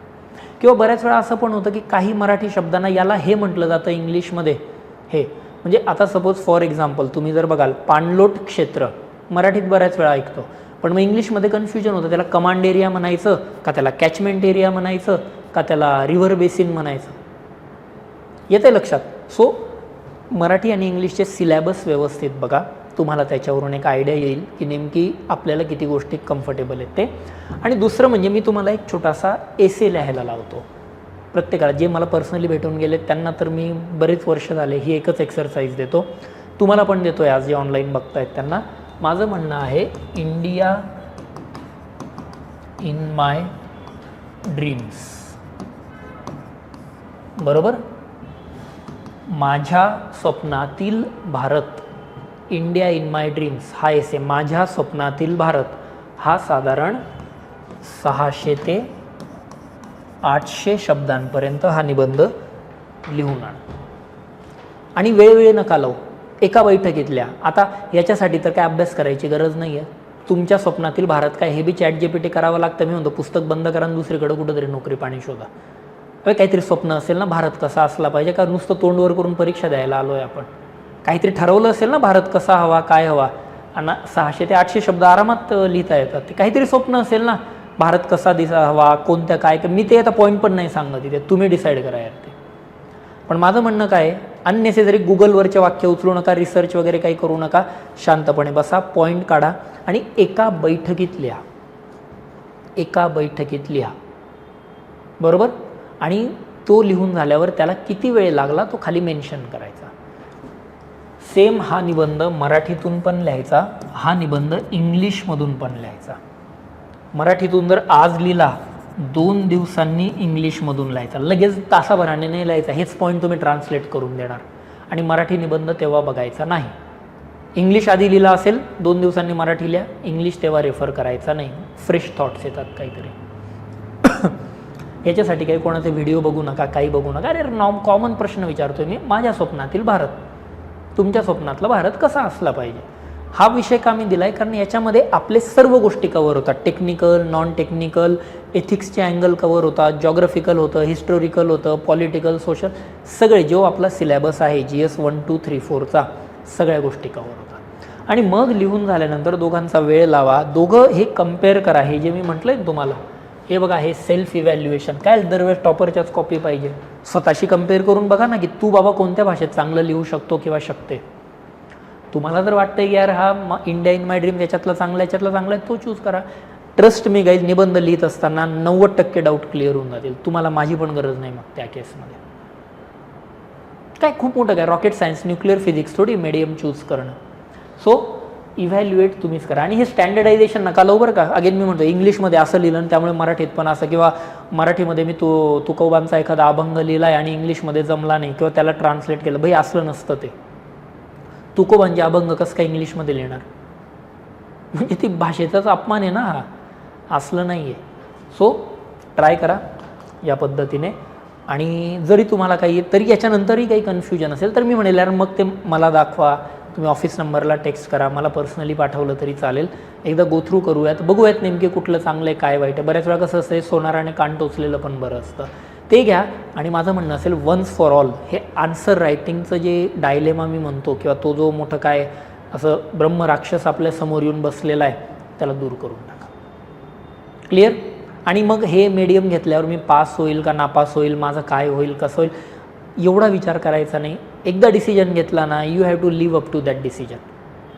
किंवा बऱ्याच वेळा असं पण होतं की काही मराठी शब्दांना याला हे म्हटलं जातं इंग्लिशमध्ये हे. म्हणजे आता सपोज फॉर एक्झाम्पल तुम्ही जर बघाल पाणलोट क्षेत्र मराठीत बऱ्याच वेळा ऐकतो, पण मग इंग्लिशमध्ये कन्फ्युजन होतं, त्याला कमांड एरिया म्हणायचं का, त्याला कॅचमेंट एरिया म्हणायचं का, त्याला रिव्हर बेसिन म्हणायचं. येते लक्षात. सो मराठी आणि इंग्लिशचे सिलेबस व्यवस्थित बघा, तुम्हाला त्याच्यावरून एक आयडिया येईल की नेमकी आपल्याला किती गोष्टी कम्फर्टेबल आहेत ते. आणि दुसरं म्हणजे मी तुम्हाला एक छोटासा एसे लिहायला लावतो प्रत्येकाला. जे मला पर्सनली भेटून गेले त्यांना तर मी बरेच वर्ष झाले ही एकच एक्सरसाइज देतो, तुम्हाला पण देतो आहे आज जे ऑनलाईन बघतायत त्यांना. माझं म्हणणं आहे, इंडिया इन माय ड्रीम्स. बरोबर. माझ्या स्वप्नातील Bharat, India in my dreams हा एसे, माझ्या स्वप्नातील भारत हा साधारण 600 ते 800 शब्दांपर्यंत हा निबंध लिहून आण. आणि वेळोवेळी नका लावू, एका बैठकीतल्या. आता याच्यासाठी तर काय अभ्यास करायची गरज नाही आहे. तुमच्या स्वप्नातील भारत काय हे बी ChatGPT करावं लागतं. मी म्हणतो पुस्तक बंद करा आणि दुसरीकडे कुठंतरी नोकरी पाणी शोधा. काहीतरी स्वप्न असेल ना, भारत कसा असला पाहिजे, का नुसतं तोंडवर करून परीक्षा द्यायला आलो आहे आपण. काहीतरी ठरवलं असेल ना, भारत कसा हवा, काय हवा. आणि 600 ते 800 शब्द आरामात लिहिता येतात. ते काहीतरी स्वप्न असेल ना, भारत कसा दिसा हवा, कोणत्या काय. मी ते आता पॉईंट पण नाही सांगत तिथे, तुम्ही डिसाईड करा यार ते. पण माझं म्हणणं काय, अननेसेसरी गुगलवरचे वाक्य उचलू नका, रिसर्च वगैरे काही करू नका. शांतपणे बसा, पॉईंट काढा आणि एका बैठकीत लिहा. एका बैठकीत लिहा. बरोबर. आणि तो लिहून झाल्यावर त्याला किती वेळ लागला तो खाली मेन्शन करायचा. सेम हा निबंध मराठीतून पण लिहायचा, हा निबंध इंग्लिशमधून पण लिहायचा. मराठीतून जर आज लिहिला, 2 दिवसांनी इंग्लिशमधून लिहायचा. लगेच तासाभराने नाही लिहायचा. हेच पॉईंट तुम्ही ट्रान्सलेट करून देणार. आणि मराठी निबंध तेव्हा बघायचा नाही. इंग्लिश आधी लिहिला असेल, 2 दिवसांनी मराठी लिहा, इंग्लिश तेव्हा रेफर करायचा नाही. फ्रेश थॉट्स येतात काहीतरी. याच्यासाठी काही कोणाचे व्हिडिओ बघू नका, काही बघू नका. अरे कॉमन प्रश्न विचारतोय मी, माझ्या स्वप्नातील भारत, तुमच्या स्वप्नातला भारत कसा असला पाहिजे. हा विषय का मी दिला आहे, कारण याच्यामध्ये आपले सर्व गोष्टी कवर होतात. टेक्निकल, नॉन टेक्निकल, एथिक्सचे अँगल कवर होतात, जॉग्रफिकल होतं, हिस्टॉरिकल होतं, पॉलिटिकल, सोशल, सगळे जो आपला सिलेबस आहे GS 1, 2, 3, 4चा सगळ्या गोष्टी कवर होतात. आणि मग लिहून झाल्यानंतर दोघांचा वेळ लावा, दोघं हे कम्पेअर करा. हे जे मी म्हटलंय ना तुम्हाला, हे बघा, हे सेल्फ इव्हॅल्युएशन. काय दरवेळेस टॉपरच्याच कॉपी पाहिजे. स्वतःशी कम्पेअर करून बघा ना की तू बाबा कोणत्या भाषेत चांगलं लिहू शकतो किंवा शकते. तुम्हाला जर वाटतंय की यार हा इंडिया इन माय ड्रीम याच्यातला चांगला आहे, याच्यातला चांगला आहे, तो चूज करा. ट्रस्ट मी गाईज, निबंध लिहित असताना 90% डाऊट क्लिअर होऊन जातील. तुम्हाला माझी पण गरज नाही मग त्या केसमध्ये. काय खूप मोठं काय, रॉकेट सायन्स, न्यूक्लिअर फिजिक्स थोडी मीडियम चूज करणं. सो इव्हॅल्युएट तुम्हीच करा. आणि हे स्टँडर्डायझेशन नका लावू बरं का. अगेन मी म्हणतो इंग्लिशमध्ये असं लिहिलं आणि त्यामुळे मराठीत पण असं, किंवा मराठीमध्ये मी तुकोबांचा एखादा अभंग लिहिला आहे आणि इंग्लिशमध्ये जमला नाही किंवा त्याला ट्रान्सलेट केलं. भाई असलं नसतं ते. तुकोबांचे अभंग कसं काय इंग्लिशमध्ये लिहिणार, म्हणजे ती भाषेचाच अपमान आहे ना हा, असलं नाही आहे. सो ट्राय करा या पद्धतीने. आणि जरी तुम्हाला काही तरी याच्यानंतरही काही कन्फ्युजन असेल तर मी म्हणेल यार मग ते मला दाखवा, तुम्ही ऑफिस नंबरला टेक्स्ट करा, मला पर्सनली पाठवलं तरी चालेल. एकदा गो थ्रू करूयात, बघूयात नेमके कुठलं चांगलं आहे, काय वाईट आहे. बऱ्याच वेळा कसं असतं, सोनाराने कान टोचलेलं पण बरं असतं, ते घ्या. आणि माझं म्हणणं असेल वन्स फॉर ऑल हे आन्सर रायटिंगचं जे डायलेमा मी म्हणतो, किंवा तो जो मोठं काय असं ब्रह्मराक्षस आपल्या समोर येऊन बसलेला आहे, त्याला दूर करून टाका. क्लिअर. आणि मग हे मीडियम घेतल्यावर मी पास होईल का नापास होईल, माझं काय होईल, कसं होईल, एवढा विचार करायचा नाही. एकदा डिसिजन घेतला ना, you have to live up to that decision.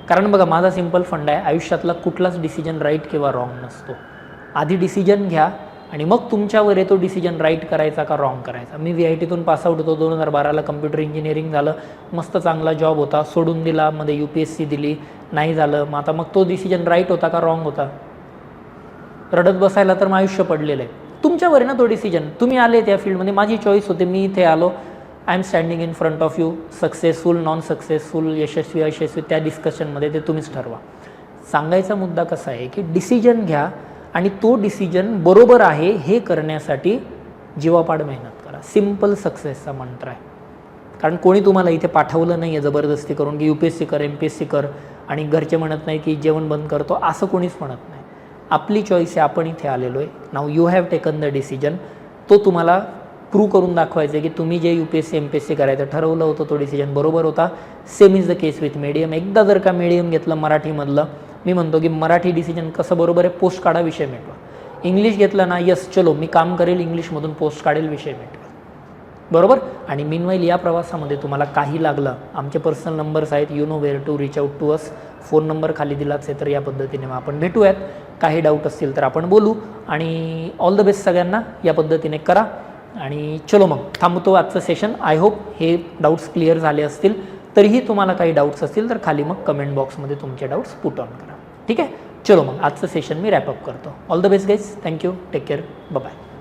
कारण बघा, माझा सिम्पल फंड आहे, आयुष्यातला कुठलाच डिसिजन राईट किंवा रॉंग नसतो. आधी डिसिजन घ्या, आणि मग तुमच्यावर आहे तो डिसिजन राईट करायचा का रॉंग करायचा. मी VITतून पासआउट होतो 2012ला, कम्प्युटर इंजिनिअरिंग झालं, मस्त चांगला जॉब होता, सोडून दिला, मध्ये UPSC दिली, नाही झालं. मग तो डिसिजन राईट होता का रॉंग होता. रडत बसायला तर मग आयुष्य पडलेलं आहे. तुमच्यावर आहे ना तो डिसिजन. तुम्ही आले त्या फील्डमध्ये, माझी चॉईस होते, मी इथे आलो, I am standing in front of you. Successful, non successful, यशस्वी अयशस्वी, त्या डिस्कशनमध्ये ते तुम्हीच ठरवा. सांगायचा मुद्दा कसा आहे की डिसिजन घ्या आणि तो डिसिजन बरोबर आहे हे करण्यासाठी जीवापाड मेहनत करा. सिम्पल सक्सेसचा मंत्र आहे. कारण कोणी तुम्हाला इथे पाठवलं नाही आहे जबरदस्ती करून की UPSC कर, MPSC कर, आणि घरचे म्हणत नाही की जेवण बंद करतो, असं कोणीच म्हणत नाही. आपली चॉईस आहे, आपण इथे आलेलो आहे. Now you have taken the decision. तो तुम्हाला प्रूव्ह करून दाखवायचं आहे की तुम्ही जे UPSC MPSC करायचं ठरवलं होतं तो डिसिजन बरोबर होता. Same is the case with medium. एकदा जर का मीडियम घेतलं मराठीमधलं, मी म्हणतो की मराठी डिसिजन कसं बरोबर आहे, पोस्ट काढा, विषय मिटवा. इंग्लिश घेतलं ना, यस चलो मी काम करेल, इंग्लिशमधून पोस्ट काढेल, विषय मिटवा. बरोबर. आणि मीनवाईल या प्रवासामध्ये तुम्हाला काही लागलं, आमचे पर्सनल नंबर्स आहेत, you know where to reach out to us. Phone number खाली दिलाच आहे, तर या पद्धतीने मग आपण भेटूयात. काही डाऊट असतील तर आपण बोलू. आणि ऑल द बेस्ट सगळ्यांना. या पद्धतीने करा. आणि चलो मग थांबतो आजचं सेशन. आय होप हे डाऊट्स क्लिअर झाले असतील. तरीही तुम्हाला काही डाऊट्स असतील तर खाली मग कमेंट बॉक्समध्ये तुमचे डाऊट्स पुट ऑन करा. ठीक आहे. चलो मग आजचं सेशन मी रॅपअप करतो. All the best guys. Thank you. Take care. Bye.